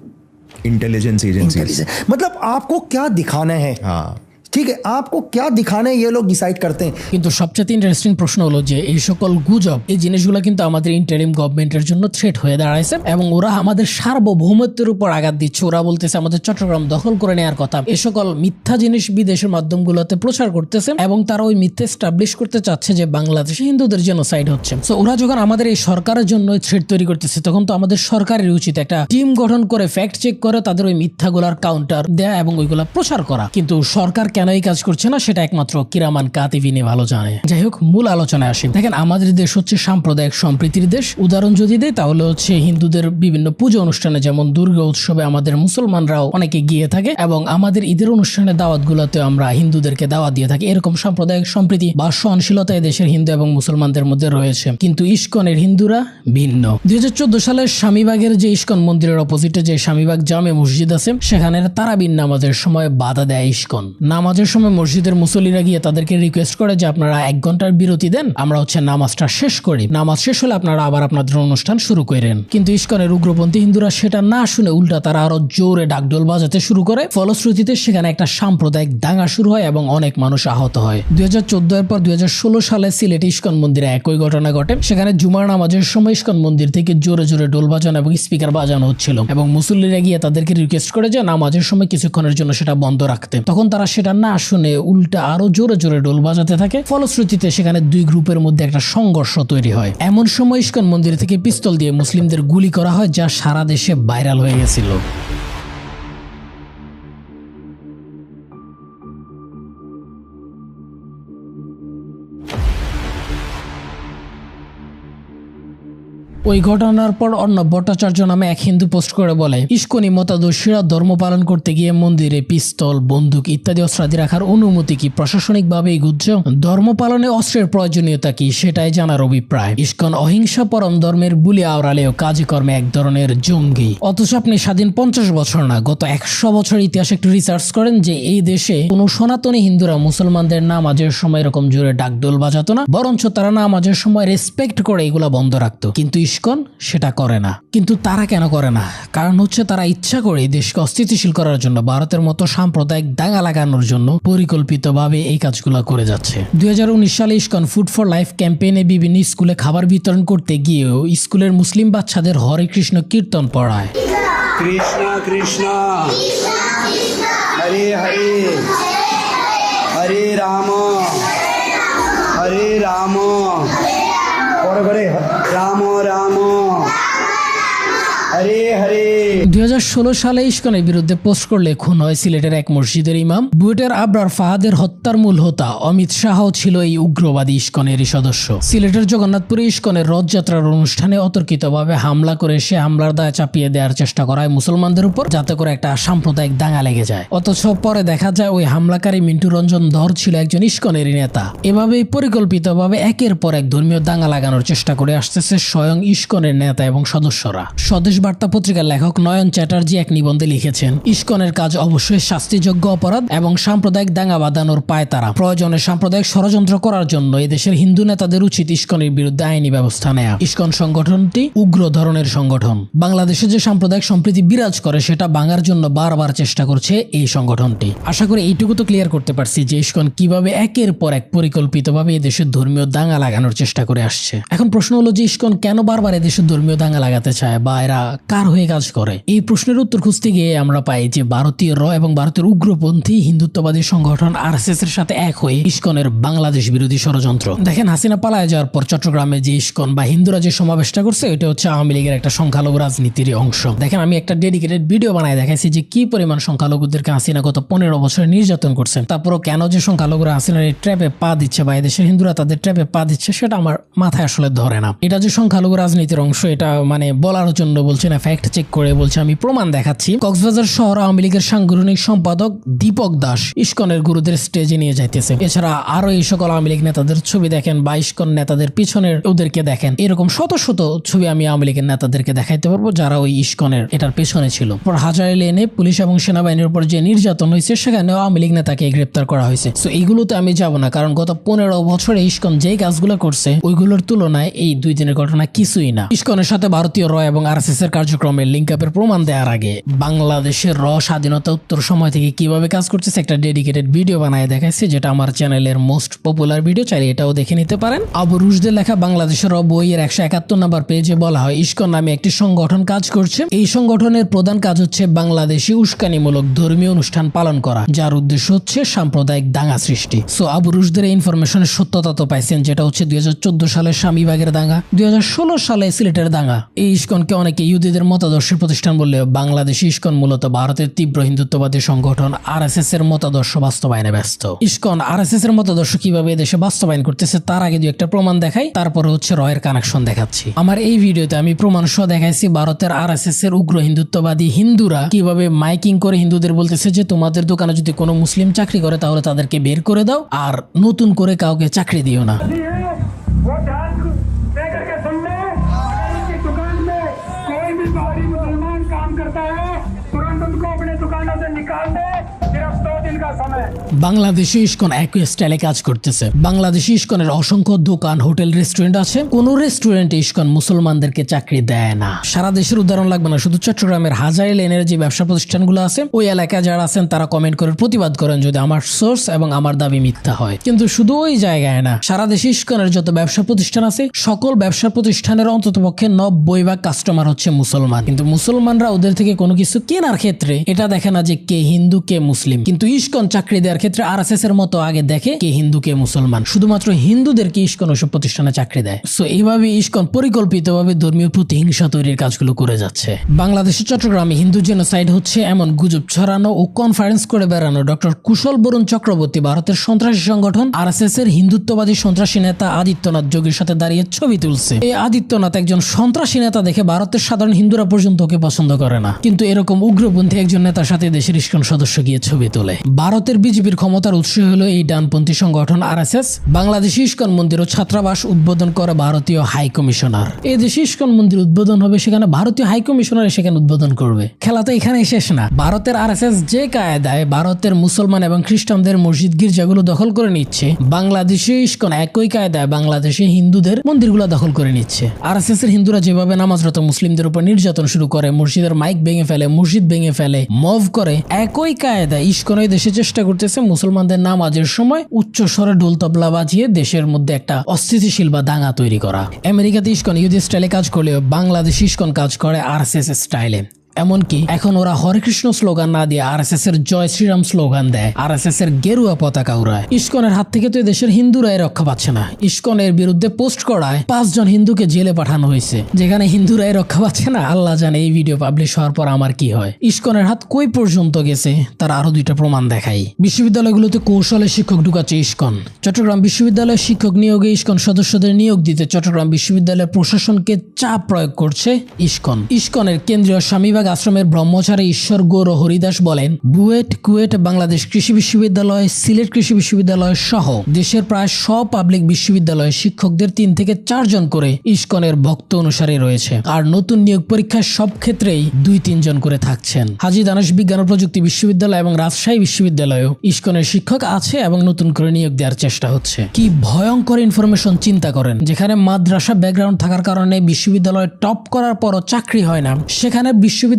Intelligence agencies. मतलब आपको क्या दिखाना है? हाँ, ঠিক আছে, आपको क्या दिखाना है ये लोग डिसाइड करते हैं। কিন্তু সবচেয়ে ইন্টারেস্টিং প্রশ্ন হলো যে এই সকল গুজব, এই জিনিসগুলো কিন্তু আমাদের ইন্টারিম গভর্নমেন্টের জন্য থ্রেট হয়ে দাঁড়াইছে, এবং ওরা আমাদের সার্বভৌমত্বের উপর আঘাত দিচ্ছে। ওরা বলতেছে আমাদের চট্টগ্রাম দখল করে নেওয়ার কথা। এই সকল মিথ্যা জিনিস বিদেশের মাধ্যমগুলোতে প্রচার করতেছে, এবং তারা ওই মিথ্যা এস্টাবলিশ করতে চাচ্ছে যে বাংলাদেশে হিন্দুদের জেনোসাইড হচ্ছে। সো ওরা যখন আমাদের এই সরকারের জন্য থ্রেট তৈরি করতেছে, তখন তো আমাদের সরকারের উচিত একটা টিম গঠন করে ফ্যাক্ট চেক করে তাদের ওই মিথ্যাগুলার কাউন্টার দেয়া এবং ওইগুলা প্রচার করা। কিন্তু সরকার কেন এই কাজ করছে না সেটা একমাত্র কিরামান কাতিবিনে ভালো জানে। যাই হোক, মূল আলোচনায় আসি। দেখেন, আমাদের দেশ হচ্ছে সাম্প্রদায়িক সম্প্রীতির দেশ। উদাহরণ যদি দেয় তাহলে হচ্ছে হিন্দুদের বিভিন্ন পুজো অনুষ্ঠানে যেমন দুর্গা উৎসবে আমাদের মুসলমানরাও অনেকে গিয়ে থাকে, এবং আমাদের ঈদের অনুষ্ঠানে দাওয়াতগুলোতে আমরা হিন্দুদেরকে দাওয়াত দিয়ে থাকি। এরকম সাম্প্রদায়িক সম্প্রীতি বা সহনশীলতা দেশের হিন্দু এবং মুসলমানদের মধ্যে রয়েছে। কিন্তু ইস্কনের হিন্দুরা ভিন্ন। 2014 সালের স্বামীবাগের যে ইস্কন মন্দিরের অপোজিটে যে স্বামীবাগ জামে মসজিদ আছে, সেখানে তারাবির নামাজের সময় বাধা দেয় ইস্কন। নামাজ নামাজের সময় মসজিদের মুসল্লিরা গিয়ে তাদেরকে রিকোয়েস্ট করে যে আপনারা 1 ঘন্টার বিরতি দেন, আমরা নামাজটা শেষ করি, নামাজ শেষ হলে আপনারা আবার আপনাদের অনুষ্ঠান শুরু করেন। কিন্তু ইসকনের উগ্রপন্থী হিন্দুরা সেটা না শুনে উল্টা তারা আরো জোরে ডাকডোল বাজাতে শুরু করে। ফলশ্রুতিতে সেখানে একটা সাম্প্রদায়িক দাঙ্গা শুরু হয় এবং অনেক মানুষ আহত হয়। 2014 এর পর 2016 সালে সিলেটে ইসকন মন্দিরে একই ঘটনা ঘটে। সেখানে জুমার নামাজের সময় ইসকন মন্দির থেকে জোরে জোরে ডোল বাজানো এবং স্পিকার বাজানো হচ্ছিল এবং মুসল্লিরা গিয়ে তাদেরকে রিকোয়েস্ট করে যে নামাজের সময় কিছুক্ষণের জন্য সেটা বন্ধ রাখতে। তখন তারা সেটা না শুনে উল্টা আরো জোরে জোরে ডোল বাজাতে থাকে। ফলশ্রুতিতে সেখানে 2 গ্রুপের মধ্যে একটা সংঘর্ষ তৈরি হয়। এমন সময় ইসকন মন্দির থেকে পিস্তল দিয়ে মুসলিমদের গুলি করা হয়, যা সারা দেশে ভাইরাল হয়ে গেছিল। ওই ঘটনার পর অর্ণব ভট্টাচার্য নামে এক হিন্দু পোস্ট করে বলে, ইস্কনি মতাদর্শীরা ধর্ম পালন করতে গিয়ে মন্দিরে পিস্তল, বন্দুক ইত্যাদি অস্ত্রাদি রাখার অনুমতি কি প্রশাসনিকভাবেই গুজ্জ? ধর্ম পালনে অস্ত্রের প্রয়োজনীয়তা কি সেটাই জানার অভিপ্রায়। ইস্কন অহিংসা পরম ধর্মের বুলি আওড়ালেও কাজে কর্মে এক ধরনের জঙ্গি। অথচ আপনি স্বাধীন 50 বছর না, গত 100 বছর ইতিহাস একটু রিসার্চ করেন যে এই দেশে কোনো সনাতনী হিন্দুরা মুসলমানদের নামাজের সময় এরকম জোরে ডাকডোল বাজাতো না, বরঞ্চ তারা নামাজের সময় রেসপেক্ট করে এগুলা বন্ধ রাখতো। কিন্তু ইসকন সেটা করে না। কিন্তু তারা কেন করে না? কারণ হচ্ছে তারা ইচ্ছা করে দেশকে অস্থিতিশীল করার জন্য, ভারতের মতো সাম্প্রদায়িক দাঙ্গা লাগানোর জন্য পরিকল্পিতভাবে এই কাজগুলো করে যাচ্ছে। 2019 সালে ইসকন ফুড ফর লাইফ ক্যাম্পেইনে বিভিন্ন স্কুলে খাবার বিতরণ করতে গিয়েও স্কুলের মুসলিম বাচ্চাদের হরে কৃষ্ণ কীর্তন পড়ায়। কৃষ্ণ কৃষ্ণ হরে হরে হরে রাম রাম রাম হরে হরে। 2016 সালে ইসকনের বিরুদ্ধে পোস্ট করলে খুন হয় সিলেটের এক মসজিদের ইমাম। বুয়েটের আবরার ফাহাদের হত্যার মূল হোতা অমিত শাহও ছিল এই উগ্রবাদী ইসকনেরই সদস্য। সিলেটের জগন্নাথপুরে ইসকনের রথযাত্রার অনুষ্ঠানে অতর্কিতভাবে হামলা করে সে হামলার দায় চাপিয়ে দেওয়ার চেষ্টা করায় মুসলমানদের উপর, যাতে করে একটা সাম্প্রদায়িক দাঙ্গা লেগে যায়। অথচ পরে দেখা যায় ওই হামলাকারী মিন্টু রঞ্জন ধর ছিল একজন ইসকনেরই নেতা। এভাবেই পরিকল্পিতভাবে একের পর এক ধর্মীয় দাঙ্গা লাগানোর চেষ্টা করে আসতেছে স্বয়ং ইসকনের নেতা এবং সদস্যরা। স্বদেশ বার্তা পত্রিকার লেখক নয়ন চ্যাটার্জি এক নিবন্ধে লিখেছেন, ইসকনের কাজ অবশ্যই শাস্তিযোগ্য অপরাধ এবং সাম্প্রদায়িক দাঙ্গা বাঁধানোর পায় তারা। প্রয়োজনে সাম্প্রদায়িক ষড়যন্ত্র করার জন্য এদেশের হিন্দু নেতাদের উচিত ইসকনের বিরুদ্ধে আইনি ব্যবস্থা নেয়া। ইসকন সংগঠনটি উগ্র ধরনের সংগঠন। বাংলাদেশে যে সাম্প্রদায়িক সম্প্রীতি বিরাজ করে সেটা ভাঙার জন্য বারবার চেষ্টা করছে এই সংগঠনটি। আশা করি এইটুকু তো ক্লিয়ার করতে পারছি যে ইসকন কিভাবে একের পর এক পরিকল্পিতভাবে এদেশের ধর্মীয় দাঙ্গা লাগানোর চেষ্টা করে আসছে। এখন প্রশ্ন হলো যে ইসকন কেন বারবার এদেশের ধর্মীয় দাঙ্গা লাগাতে চায় বা এরা কার হয়ে কাজ করে? এই প্রশ্নের উত্তর খুঁজতে গিয়ে আমরা পাই যে ভারতীয় র এবং ভারতের উগ্রপন্থী হিন্দুত্ববাদী সংগঠন আরএসএস এর সাথে এক হয়ে ইসকনের বাংলাদেশ বিরোধী ষড়যন্ত্র। দেখেন, হাসিনা পালায় যাওয়ার পর চট্টগ্রামে যে ইসকন বা হিন্দুরা যে সমাবেশটা করছে, এটা হচ্ছে আওয়ামী লীগের একটা সংখ্যালঘু রাজনীতির অংশ। দেখেন, আমি একটা ডেডিকেটেড ভিডিও বানায় দেখাইছি যে কি পরিমাণ সংখ্যালঘুদেরকে হাসিনা গত 15 বছর নির্যাতন করছেন। তারপরও কেন যে সংখ্যালঘুরা হাসিনার এই ট্র্যাপে পা দিচ্ছে বা এদেশের হিন্দুরা তাদের ট্র্যাপে পা দিচ্ছে, সেটা আমার মাথায় আসলে ধরে না। এটা যে সংখ্যালঘু রাজনীতির অংশ, এটা মানে বলার জন্য বলছি না, ফ্যাক্ট চেক করে বলছে, আমি প্রমাণ দেখাচ্ছি। কক্সবাজার শহর আওয়ামী লীগের সাংগঠনিক সম্পাদক দীপক দাস ইসকনের গুরুদের স্টেজে নিয়ে যাইতেছে। এছাড়া আরো এই সকল আওয়ামী লীগ নেতাদের ছবি দেখেন বা ইসকন নেতাদের পিছনের ওদেরকে দেখেন, এরকম শত শত ছবি আমি আওয়ামী লীগের নেতাদেরকে দেখাইতে পারবো যারা ওই ইসকনের এটার পেছনে ছিল। পর হাজারে লেনে পুলিশ এবং সেনাবাহিনীর উপর যে নির্যাতন হয়েছে, সেখানে আওয়ামী লীগ নেতাকে গ্রেপ্তার করা হয়েছে। তো এইগুলোতে আমি যাব না, কারণ গত 15 বছরে ইসকন যেই কাজগুলো করছে ওইগুলোর তুলনায় এই 2 দিনের ঘটনা কিছুই না। ইসকনের সাথে ভারতীয় র এবং আরএসএস এর কার্যক্রমের লিঙ্ক আপের প্রমাণ দেওয়ার আগে বাংলাদেশের র স্বাধীনতা উত্তর সময় থেকে কিভাবে কাজ করতেছে একটা ডেডিকেটেড ভিডিও বানায় দেখাইছে, যেটা আমার চ্যানেলের মোস্ট পপুলার ভিডিও, চাইলে এটাও দেখে নিতে পারেন। আবু রুশদের লেখা বাংলাদেশের র বইয়ের 171 নম্বর পেজে বলা হয়, ইসকন নামে একটি সংগঠন কাজ করছে। এই সংগঠনের প্রধান কাজ হচ্ছে বাংলাদেশি উস্কানিমূলক ধর্মীয় অনুষ্ঠান পালন করা, যার উদ্দেশ্য হচ্ছে সাম্প্রদায়িক দাঙ্গা সৃষ্টি। সো আবু রুশদের এই ইনফরমেশনের সত্যতা তো পাইছেন, যেটা হচ্ছে 2014 সালের স্বামীবাগের দাঙ্গা, 2016 সালে সিলেটের দাঙ্গা। এই ইসকনকে অনেকে ইহুদিদের মতাদর্শের প্রতিষ্ঠান বললেও বাংলাদেশি ইসকন মূলত ভারতের তীব্র হিন্দুত্ববাদী সংগঠন আরএসএস এর মতাদর্শ বাস্তবায়নে ব্যস্ত। ইসকন আরএসএস এর মতাদর্শ কিভাবে দেশে বাস্তবায়ন করতেছে তার আগে 2 একটা প্রমাণ দেখাই, তারপরে হচ্ছে রয়ের কানেকশন দেখাচ্ছি। আমার এই ভিডিওতে আমি প্রমাণ সহ দেখাইছি ভারতের আরএসএস এর উগ্র হিন্দুত্ববাদী হিন্দুরা কিভাবে মাইকিং করে হিন্দুদের বলতেছে যে তোমাদের দোকানে যদি কোনো মুসলিম চাকরি করে তাহলে তাদেরকে বের করে দাও আর নতুন করে কাউকে চাকরি দিও না। निकाल दे, सिर्फ 2 दिन का বাংলাদেশে ইসকন একই স্টাইলে কাজ করতেছে। বাংলাদেশে ইসকনের অসংখ্য দোকান, হোটেল, রেস্টুরেন্ট আছে। কোন রেস্টুরেন্টে ইসকন মুসলমানদেরকে চাকরি দেয় না। সারা দেশের উদাহরণ লাগবে না, শুধু চট্টগ্রামের হাজারি লেনের যে ব্যবসা প্রতিষ্ঠানগুলো আছে ওই এলাকায় যারা আছেন তারা কমেন্ট করে প্রতিবাদ করেন যদি আমার সোর্স এবং আমার দাবি মিথ্যা হয়। কিন্তু শুধু ওই জায়গায় না, সারা দেশে ইসকনের যত ব্যবসা প্রতিষ্ঠান আছে সকল ব্যবসা প্রতিষ্ঠানের অন্ততপক্ষে 90% কাস্টমার হচ্ছে মুসলমান। কিন্তু মুসলমানরা ওদের থেকে কোনো কিছু কেনার ক্ষেত্রে এটা দেখে না যে কে হিন্দু কে মুসলিম। কিন্তু ইসকন চাকরি দেওয়ার ক্ষেত্রে আরএসএস এর মতো আগে দেখে কে হিন্দু কে মুসলমান। শুধুমাত্র হিন্দুদেরকে ইসকন ওসব প্রতিষ্ঠানে চাকরি দেয়। সো এইভাবে ইসকন পরিকল্পিতভাবে ধর্মীয় প্রতিহিংসা তৈরির কাজগুলো করে যাচ্ছে। বাংলাদেশের চট্টগ্রামে হিন্দু জেনোসাইড হচ্ছে এমন গুজব ছড়ানো ও কনফারেন্স করে বেড়ানো ডক্টর কুশল বরুণ চক্রবর্তী ভারতের সন্ত্রাসী সংগঠন আরএসএস এর হিন্দুত্ববাদী সন্ত্রাসী নেতা আদিত্যনাথ যোগীর সাথে দাঁড়িয়ে ছবি তুলছে। এই আদিত্যনাথ একজন সন্ত্রাসী নেতা দেখে ভারতের সাধারণ হিন্দুরা পর্যন্ত ওকে পছন্দ করে না। কিন্তু এরকম উগ্রপন্থী একজন নেতার সাথে দেশের ইসকন সদস্য গিয়ে ছবি তোলে। ভারতের বিজেপির ক্ষমতার উৎস হলো এই ডানপন্থী সংগঠন আরএসএস। বাংলাদেশে ইসকন মন্দির ও ছাত্রাবাস উদ্বোধন করে ভারতীয় হাই কমিশনার। এই দেশে ইসকন মন্দির উদ্বোধন হবে, সেখানে ভারতীয় হাই কমিশনার সেখানে উদ্বোধন করবে। খেলা তো এখানেই শেষ না। ভারতের আরএসএস যে কায়দায় ভারতের মুসলমান এবং খ্রিস্টানদের মসজিদ গির্জাগুলো দখল করে নিচ্ছে, বাংলাদেশে ইসকন একই কায়দায় বাংলাদেশে হিন্দুদের মন্দিরগুলো দখল করে নিচ্ছে। আরএসএস এর হিন্দুরা যেভাবে নামাজরত মুসলিমদের উপর নির্যাতন শুরু করে, মসজিদের মাইক ভেঙে ফেলে, মসজিদ ভেঙে ফেলে, মভ করে, একই কায়দায় ইসকন এই দেশে চেষ্টা করতেছে মুসলমানদের নামাজের সময় উচ্চ স্বরে ঢোল তবলা বাজিয়ে দেশের মধ্যে একটা অস্থিতিশীল বা দাঙ্গা তৈরি করা। আমেরিকাতে ইসকন ইহুদি স্টাইলে কাজ করলেও বাংলাদেশে ইসকন কাজ করে আরএসএস স্টাইলে। এমনকি এখন ওরা হরে কৃষ্ণ স্লোগান না দিয়ে আরএসএস এর জয় শ্রীরাম স্লোগান দেয়, আরএসএস এর গেরুয়া পতাকা উড়ায়। ইসকনের হাত থেকে তো দেশের হিন্দুরাই রক্ষা পাচ্ছে না। ইসকনের বিরুদ্ধে পোস্ট করায় 5 জন হিন্দুকে জেলে পাঠানো হয়েছে। যেখানে হিন্দুরাই রক্ষা পাচ্ছে না, আল্লাহ জানে এই ভিডিও পাবলিশ হওয়ার পর আমার কি হয়। ইসকনের হাত কই পর্যন্ত গেছে তার আরো 2টা প্রমাণ দেখাই। বিশ্ববিদ্যালয়গুলোতে কৌশলে শিক্ষক ঢুকাচ্ছে ইসকন। চট্টগ্রাম বিশ্ববিদ্যালয়ে শিক্ষক নিয়োগে ইসকন সদস্যদের নিয়োগ দিতে চট্টগ্রাম বিশ্ববিদ্যালয়ের প্রশাসনকে চাপ প্রয়োগ করছে ইসকন। ইসকনের কেন্দ্রীয় স্বামীবাগ আশ্রমের ব্রহ্মচারী ঈশ্বর গৌর হরিদাস বলেন, বুয়েট, কুয়েট, বাংলাদেশ কৃষি বিশ্ববিদ্যালয়, সিলেট কৃষি বিশ্ববিদ্যালয় সহ দেশের প্রায় সব পাবলিক বিশ্ববিদ্যালয়ে শিক্ষকদের 3 থেকে 4 জন করে ইসকনের ভক্ত অনুসারী রয়েছে। আর নতুন নিয়োগ পরীক্ষায় সব ক্ষেত্রেই 2-3 জন করে থাকছেন। হাজী দানেশ বিজ্ঞান ও প্রযুক্তি বিশ্ববিদ্যালয় এবং রাজশাহী বিশ্ববিদ্যালয়েও ইসকনের শিক্ষক আছে এবং নতুন করে নিয়োগ দেওয়ার চেষ্টা হচ্ছে। কি ভয়ঙ্কর ইনফরমেশন চিন্তা করেন। যেখানে মাদ্রাসা ব্যাকগ্রাউন্ড থাকার কারণে বিশ্ববিদ্যালয়ে টপ করার পরও চাকরি হয় না, সেখানে বিশ্ববিদ্যালয়ের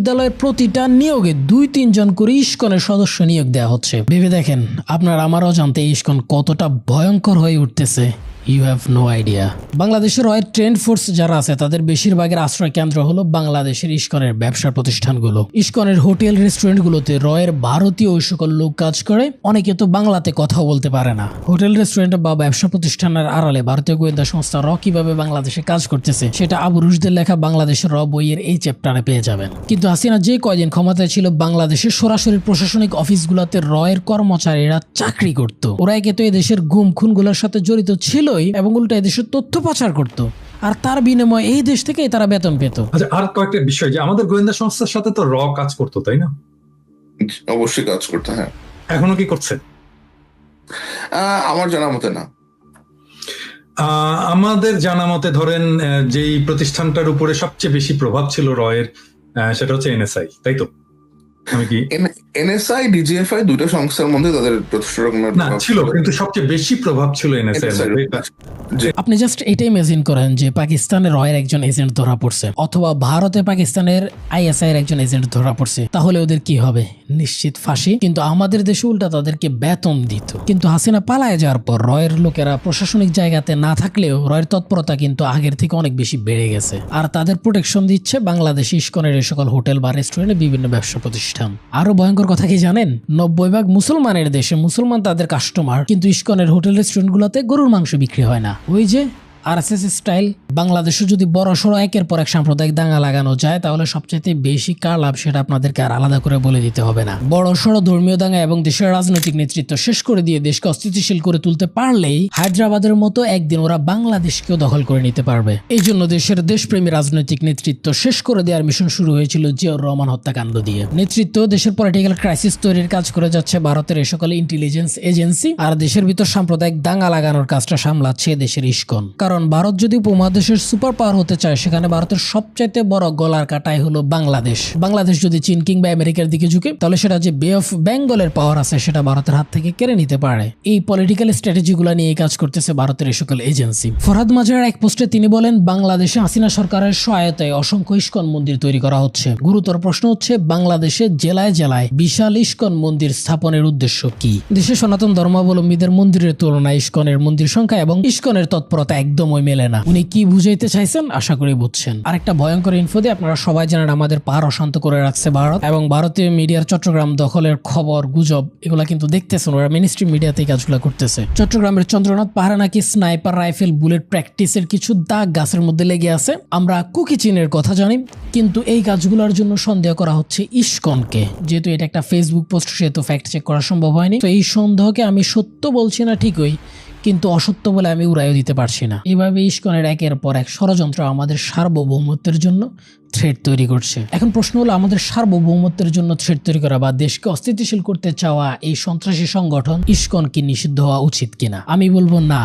প্রতিটা নিয়োগে 2-3 জন করে ইসকনের সদস্য নিয়োগ দেওয়া হচ্ছে। ভেবে দেখেন আপনার আমারও জানতে ইসকন কতটা ভয়ঙ্কর হয়ে উঠতেছে। You have no idea. বাংলাদেশের রয়ের ট্রেন্ড ফোর্স যারা আছে তাদের বেশিরভাগের আশ্রয় কেন্দ্র হলো বাংলাদেশের ইসকনের ব্যবসা প্রতিষ্ঠানগুলো। ইসকনের হোটেল রেস্টুরেন্টগুলোতে রয়ের ভারতীয় ওই সকল লোক কাজ করে। অনেকে তো বাংলাতে কথাও বলতে পারে না। হোটেল রেস্টুরেন্ট বা ব্যবসা প্রতিষ্ঠানের আড়ালে ভারতীয় গোয়েন্দা সংস্থা র কিভাবে বাংলাদেশে কাজ করতেছে সেটা আবু রুশদের লেখা বাংলাদেশের র বইয়ের এই চ্যাপ্টারে পেয়ে যাবেন। কিন্তু হাসিনা যে কয়দিন ক্ষমতায় ছিল বাংলাদেশের সরাসরি প্রশাসনিক অফিসগুলোতে রয়ের কর্মচারীরা চাকরি করত। ওরা একে তো এদেশের গুম খুনগুলোর সাথে জড়িত ছিল এবং উল্টা এদেশের তথ্য পাচার করত, আর তার বিনিময়ে এই দেশ থেকে তারা বেতন পেত। আচ্ছা, আর কয়েকটা বিষয়, যে আমাদের গোয়েন্দা সংস্থার সাথে তো র কাজ করতো, তাই না? অবশ্যই কাজ করতে। হ্যাঁ, এখনো কি করছে? আমার জানা মতে না। আমাদের জানা মতে ধরেন যেই প্রতিষ্ঠানটার উপরে সবচেয়ে বেশি প্রভাব ছিল রয়ের, সেটা হচ্ছে এনএসআই, তাই তো? এনএসআই, ডিজিএফআই 2টা সংস্থার মধ্যে তাদের না ছিল, কিন্তু সবচেয়ে বেশি প্রভাব ছিল এনএসআই। আপনি জাস্ট এটা ইমাজিন করেন যে পাকিস্তানের রয়ের একজন এজেন্ট ধরা পড়ছে, অথবা ভারতে পাকিস্তানের আইএসআই এর একজন এজেন্ট ধরা পড়ছে, তাহলে ওদের কি হবে? নিশ্চিত ফাঁসি। কিন্তু আমাদের দেশে উল্টা তাদেরকে বেতন দিত। কিন্তু হাসিনা পালায় যাওয়ার পর রয়ের লোকেরা প্রশাসনিক জায়গাতে না থাকলেও রয়ের তৎপরতা কিন্তু আগের থেকে অনেক বেশি বেড়ে গেছে। আর তাদের প্রোটেকশন দিচ্ছে বাংলাদেশি ইসকনের এই সকল হোটেল বা রেস্টুরেন্টে বিভিন্ন ব্যবসা প্রতিষ্ঠান। আরো ভয়ঙ্কর কথা কি জানেন? 90% মুসলমানের দেশে মুসলমান তাদের কাস্টমার, কিন্তু ইসকনের হোটেল রেস্টুরেন্ট গুলোতে গরুর মাংস বিক্রি হয় না। ওই যে আরএসএস স্টাইল। বাংলাদেশে যদি বড় সড়ো একের পর এক সাম্প্রদায়িক দাঙ্গা লাগানো যায় তাহলে সবচেয়ে বেশি কার লাভ সেটা আপনাদেরকে আর আলাদা করে বলে দিতে হবে না। বড় সড়ো ধর্মীয় দাঙ্গা এবং দেশের রাজনৈতিক নেতৃত্ব শেষ করে দিয়ে দেশকে অস্থিতিশীল করে তুলতে পারলেই হায়দ্রাবাদের মতো একদিন ওরা বাংলাদেশকেও দখল করে নিতে পারবে। এই জন্য দেশের দেশপ্রেমী রাজনৈতিক নেতৃত্ব শেষ করে দেওয়ার মিশন শুরু হয়েছিল জিয়াউর রহমান হত্যাকাণ্ড দিয়ে। নেতৃত্ব দেশের পলিটিক্যাল ক্রাইসিস তৈরির কাজ করে যাচ্ছে ভারতের এই সকল ইন্টেলিজেন্স এজেন্সি, আর দেশের ভিতর সাম্প্রদায়িক দাঙ্গা লাগানোর কাজটা সামলাচ্ছে দেশের ইসকন। কারণ কারণ ভারত যদি উপমহাদেশের সুপার পাওয়ার হতে চায়, সেখানে ভারতের সবচাইতে বড় গলার কাটাই হলো বাংলাদেশ। বাংলাদেশ যদি চীন কিংবা আমেরিকার দিকে ঝুঁকে, তাহলে সেটা যে বে অফ বেঙ্গলের পাওয়ার আছে সেটা ভারতের হাত থেকে কেড়ে নিতে পারে। এই পলিটিক্যাল স্ট্র্যাটেজিগুলো নিয়ে কাজ করতেছে ভারতের এই সকল এজেন্সি। ফরহাদ মাজার এক পোস্টে তিনি বলেন, বাংলাদেশে হাসিনা সরকারের সহায়তায় অসংখ্য ইস্কন মন্দির তৈরি করা হচ্ছে। গুরুতর প্রশ্ন হচ্ছে, বাংলাদেশে জেলায় জেলায় বিশাল ইস্কন মন্দির স্থাপনের উদ্দেশ্য কি? দেশে সনাতন ধর্মাবলম্বীদের মন্দিরের তুলনায় ইস্কনের মন্দির সংখ্যা এবং ইস্কনের তৎপরতা একদমই মেলে না। উনি কি বুঝাইতে চাইছেন আশা করি বুঝছেন। আরেকটা ভয়ঙ্কর ইনফো দিয়ে আপনারা সবাই জানেন, আমাদের পাহাড় অশান্ত করে রাখছে ভারত, এবং ভারতীয় মিডিয়ার চট্টগ্রাম দখলের খবর গুজব এগুলা কিন্তু দেখতেছেন, ওরা মিনিস্ট্রি মিডিয়াতে কাজগুলো করতেছে। চট্টগ্রামের চন্দ্রনাথ পাহাড়ে নাকি স্নাইপার রাইফেল বুলেট প্র্যাকটিসের কিছু দাগ গাছের মধ্যে লেগে আছে। আমরা কুকি চীনের কথা জানি, কিন্তু এই কাজগুলোর জন্য সন্দেহ করা হচ্ছে ইস্কনকে। যেহেতু এটা একটা ফেসবুক পোস্ট, সেহেতু ফ্যাক্ট চেক করা সম্ভব হয়নি। তো এই সন্দেহকে আমি সত্য বলছি না ঠিকই, কিন্তু অসত্য বলে আমি উড়াইও দিতে পারছি না। এভাবে ইস্কনের একের পর এক ষড়যন্ত্র আমাদের সার্বভৌমত্বের জন্য থ্রেট তৈরি করছে। এখন প্রশ্ন হলো, আমাদের সার্বভৌমত্বের জন্য থ্রেট তৈরি করা বা দেশকে অস্থিতিশীল করতে চাওয়া এই সন্ত্রাসী সংগঠন ইস্কন কি নিষিদ্ধ হওয়া উচিত কিনা? আমি বলবো না,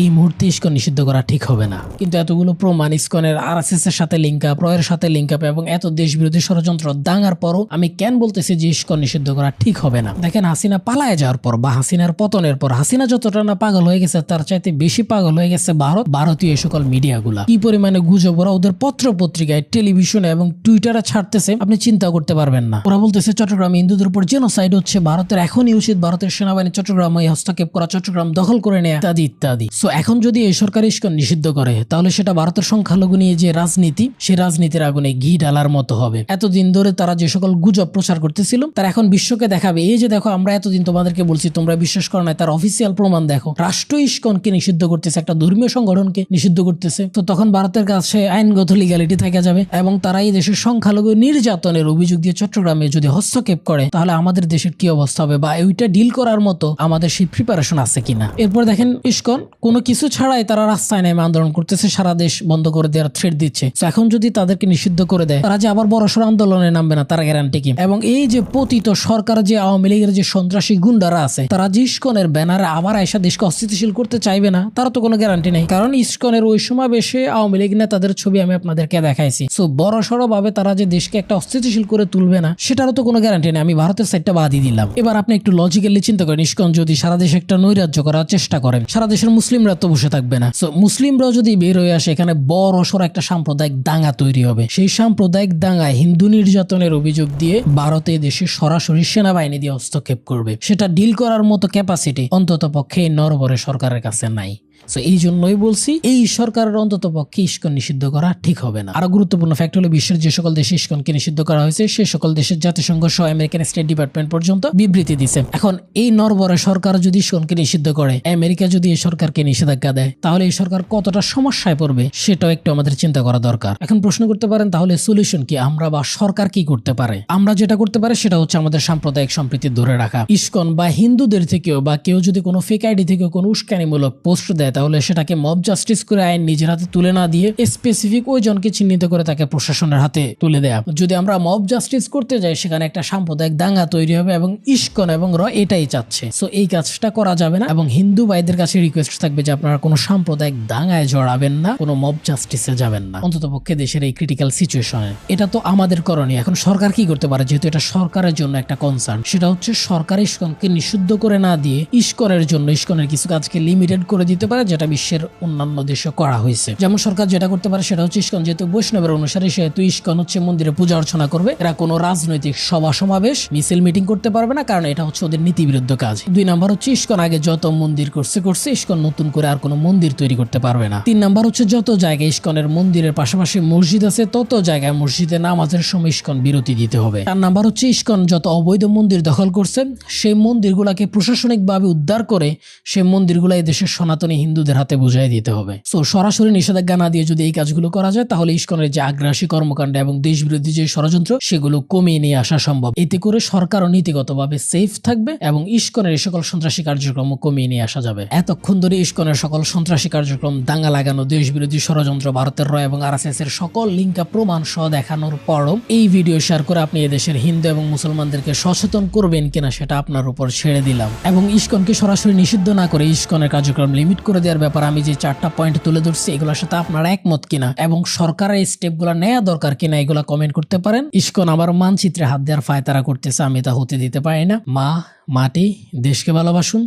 এই মুহূর্তে ইস্কন নিষিদ্ধ করা ঠিক হবে না। কিন্তু এতগুলো প্রমাণ, ইস্কনের আরএসএস এর সাথে লিঙ্ক আপ, রয়ের সাথে লিঙ্ক আপ এবং এত দেশ বিরোধী ষড়যন্ত্র দাঙ্গার পরও আমি কেন বলতেছি যে ইস্কন নিষিদ্ধ করা ঠিক হবে না? দেখেন, হাসিনা পালায় যাওয়ার পর বা হাসিনার পতনের পর হাসিনা যতটা না পাগল হয়ে গেছে, তার চাইতে বেশি পাগল হয়ে গেছে ভারতীয় এই সকল মিডিয়াগুলা। কি পরিমাণে গুজব ওরা ওদের পত্র পত্রিকায়, টেলিভিশনে এবং টুইটারে ছাড়তেছে আপনি চিন্তা করতে পারবেন না। ওরা বলতেছে চট্টগ্রামে হিন্দুদের উপর জেনোসাইড হচ্ছে, ভারতের এখনই উচিত ভারতের সেনাবাহিনী চট্টগ্রামে হস্তক্ষেপ করা, চট্টগ্রাম দখল করে নেয়া, ইত্যাদি ইত্যাদি। সো এখন যদি এই সরকার ইস্কন নিষিদ্ধ করে, তাহলে সেটা ভারতের সংখ্যালঘু নিয়ে যে রাজনীতি, সেই রাজনীতির আগুনে ঘি ঢালার মতো হবে। এতদিন ধরে তারা যে সকল গুজব প্রচার করতেছিল, তারা এখন বিশ্বকে দেখাবে, এই যে দেখো আমরা এতদিন তোমাদেরকে বলছি, তোমরা বিশ্বাস করো না, তার অফিসিয়াল প্রমাণ দেখো। রাষ্ট্র ইস্কনকে নিষিদ্ধ করতেছে, একটা ধর্মীয় সংগঠনকে নিষিদ্ধ করতেছে। তো তখন ভারতের কাছে আইনগত লিগ্যালিটি থেকে যাবে, এবং তারা এই দেশের সংখ্যালঘু নির্যাতনের অভিযোগ দিয়ে চট্টগ্রামে যদি হস্তক্ষেপ করে, তাহলে আমাদের দেশের কি অবস্থা হবে, বা ওইটা ডিল করার মতো আমাদের সেই প্রিপারেশন আছে কিনা। এরপর দেখেন, ইস্কন কোনো কিছু ছাড়াই তারা রাস্তায় নেমে আন্দোলন করতেছে, সারা দেশ বন্ধ করে দেওয়ার থ্রেট দিচ্ছে। এখন যদি তাদেরকে নিষিদ্ধ করে দেয়, তারা যে আবার বড়সড় আন্দোলনে নামবে না, তারা গ্যারান্টি কি? এবং এই যে পতিত সরকার, যে আওয়ামী লীগের যে সন্ত্রাসী গুন্ডারা আছে, তারা যে ইস্কনের ব্যানারে আবার আয়সা দেশকে অস্থিতিশীল করতে চাইবে না, তারা তো কোনো গ্যারান্টি নেই। কারণ ইস্কনের ওই সমাবেশে আওয়ামী লীগ নেতাদের ছবি আমি আপনাদেরকে দেখাইছি। সো বড়সড় ভাবে তারা যে দেশকে একটা অস্থিতিশীল করে তুলবে না, সেটারও তো কোনো গ্যারান্টি নেই। আমি ভারতের সাইডটা বাদই দিলাম। এবার আপনি একটু লজিক্যালি চিন্তা করেন, ইস্কন যদি সারা দেশে একটা নৈরাজ্য করার চেষ্টা করেন, সারা দেশের মুসলিমরা তো বসে থাকবে না। সো মুসলিমরাও যদি বের হয়ে আসে, এখানে বড়সড় একটা সাম্প্রদায়িক দাঙ্গা তৈরি হবে। সেই সাম্প্রদায়িক দাঙ্গায় হিন্দু নির্যাতনের অভিযোগ দিয়ে ভারতে দেশে সরাসরি সেনাবাহিনী দিয়ে হস্তক্ষেপ করবে। সেটা ডিল করার মতো ক্যাপাসিটি অন্তত পক্ষে নরবরে সরকারের কাছে নাই। সো এই জন্যই বলছি, এই সরকারের অন্তত পক্ষে ইস্কন নিষিদ্ধ করা ঠিক হবে না। আরো গুরুত্বপূর্ণ ফ্যাক্ট হলো, বিশ্বের যে সকল দেশে ইস্কনকে নিষিদ্ধ করা হয়েছে, সে সকল দেশের জাতিসংঘ সহ আমেরিকান স্টেট ডিপার্টমেন্ট পর্যন্ত বিবৃতি দিছে। এখন এই নরবরে সরকার যদি ইস্কনকে নিষিদ্ধ করে, আমেরিকা যদি এই সরকারকে নিষেধাজ্ঞা দেয়, তাহলে এই সরকার কতটা সমস্যায় পড়বে সেটাও একটু আমাদের চিন্তা করা দরকার। এখন প্রশ্ন করতে পারেন, তাহলে সলিউশন কি? আমরা বা সরকার কি করতে পারে? আমরা যেটা করতে পারি সেটা হচ্ছে আমাদের সাম্প্রদায়িক সম্প্রীতি ধরে রাখা। ইস্কন বা হিন্দুদের থেকেও বা কেউ যদি কোনো ফেক আইডি থেকে কোনো উস্কানিমূলক পোস্ট দেয়, তাহলে সেটাকে মব জাস্টিস করে আইন নিজের হাতে তুলে না দিয়ে স্পেসিফিক ওই জনকে চিহ্নিত করে তাকে প্রশাসনের হাতে তুলে দেয়া। যদি আমরা মব জাস্টিস করতে যাই, সেখানে একটা সাম্প্রদায়িক দাঙ্গা তৈরি হবে, এবং ইস্কন এবং র এটাই চাচ্ছে। সো এই কাজটা করা যাবে না, এবং হিন্দু ভাইদের কাছে রিকোয়েস্ট থাকবে যে আপনারা কোনো সাম্প্রদায়িক দাঙ্গায় জড়াবেন না, কোনো মব জাস্টিসে যাবেন না, অন্তত পক্ষে দেশের এই ক্রিটিক্যাল সিচুয়েশনে। এটা তো আমাদের করণীয়। এখন সরকার কি করতে পারে? যেহেতু এটা সরকারের জন্য একটা কনসার্ন, সেটা হচ্ছে সরকার ইস্কনকে নিষিদ্ধ করে না দিয়ে ইস্কনের জন্য ইস্কনের কিছু কাজকে লিমিটেড করে দিতে পারে, যেটা বিশ্বের অন্যান্য দেশে করা হয়েছে। যেমন সরকার যেটা করতে পারে সেটা হচ্ছে, ইস্কন যেহেতু বৈষ্ণবের অনুসারী, সেহেতু ইস্কন হচ্ছে মন্দিরে পূজা অর্চনা করবে। এরা কোনো রাজনৈতিক সভা সমাবেশ মিছিল মিটিং করতে পারবে না, কারণ এটা হচ্ছে ওদের নীতি বিরুদ্ধ কাজ। 2 নাম্বার হচ্ছে, ইস্কন আগে যত মন্দির করছে, ইস্কন নতুন করে আর কোনো মন্দির তৈরি করতে পারবে না। 3 নাম্বার হচ্ছে, যত জায়গায় ইস্কনের মন্দিরের পাশাপাশি মসজিদ আছে, তত জায়গায় মসজিদে নামাজের সময় ইস্কন বিরতি দিতে হবে। 4 নাম্বার হচ্ছে, ইস্কন যত অবৈধ মন্দির দখল করছে, সেই মন্দিরগুলাকে প্রশাসনিকভাবে উদ্ধার করে সেই মন্দিরগুলা এই দেশের সনাতনী হিন্দুদের হাতে বুঝাই দিতে হবে। সো সরাসরি নিষেধাজ্ঞা না দিয়ে যদি এই কাজগুলো করা যায়, তাহলে ইস্কনের যে আগ্রাসী কর্মকাণ্ড এবং দেশ বিরোধী যে ষড়যন্ত্র, সেগুলো কমিয়ে নিয়ে আসা সম্ভব। এতে করে সরকারও নীতিগতভাবে সেফ থাকবে, এবং ইস্কনের এই সকল সন্ত্রাসী কার্যক্রম কমিয়ে নিয়ে আসা যাবে। এতক্ষণ ধরে ইস্কনের সকল সন্ত্রাসী কার্যক্রম, দাঙ্গা লাগানো, দেশ বিরোধী ষড়যন্ত্র, ভারতের র এবং আরএসএস এর সকল লিঙ্কা প্রমাণ সহ দেখানোর পরও এই ভিডিও শেয়ার করে আপনি এদেশের হিন্দু এবং মুসলমানদেরকে সচেতন করবেন কিনা সেটা আপনার উপর ছেড়ে দিলাম। এবং ইস্কনকে সরাসরি নিষিদ্ধ না করে ইস্কনের কার্যক্রম লিমিট করে করে দেওয়ার ব্যাপার আমি যে 4টা পয়েন্ট তুলে ধরছি এগুলোর সাথে আপনারা একমত কিনা এবং সরকারের এই স্টেপগুলো নেওয়া দরকার কিনা এগুলা কমেন্ট করতে পারেন। ইসকন আবার মানচিত্রে হাত দেওয়ার ফায়তারা করতেছে, আমি তা হতে দিতে পারি না। মা, মাটি, দেশকে ভালোবাসুন।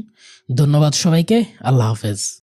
ধন্যবাদ সবাইকে। আল্লাহ হাফেজ।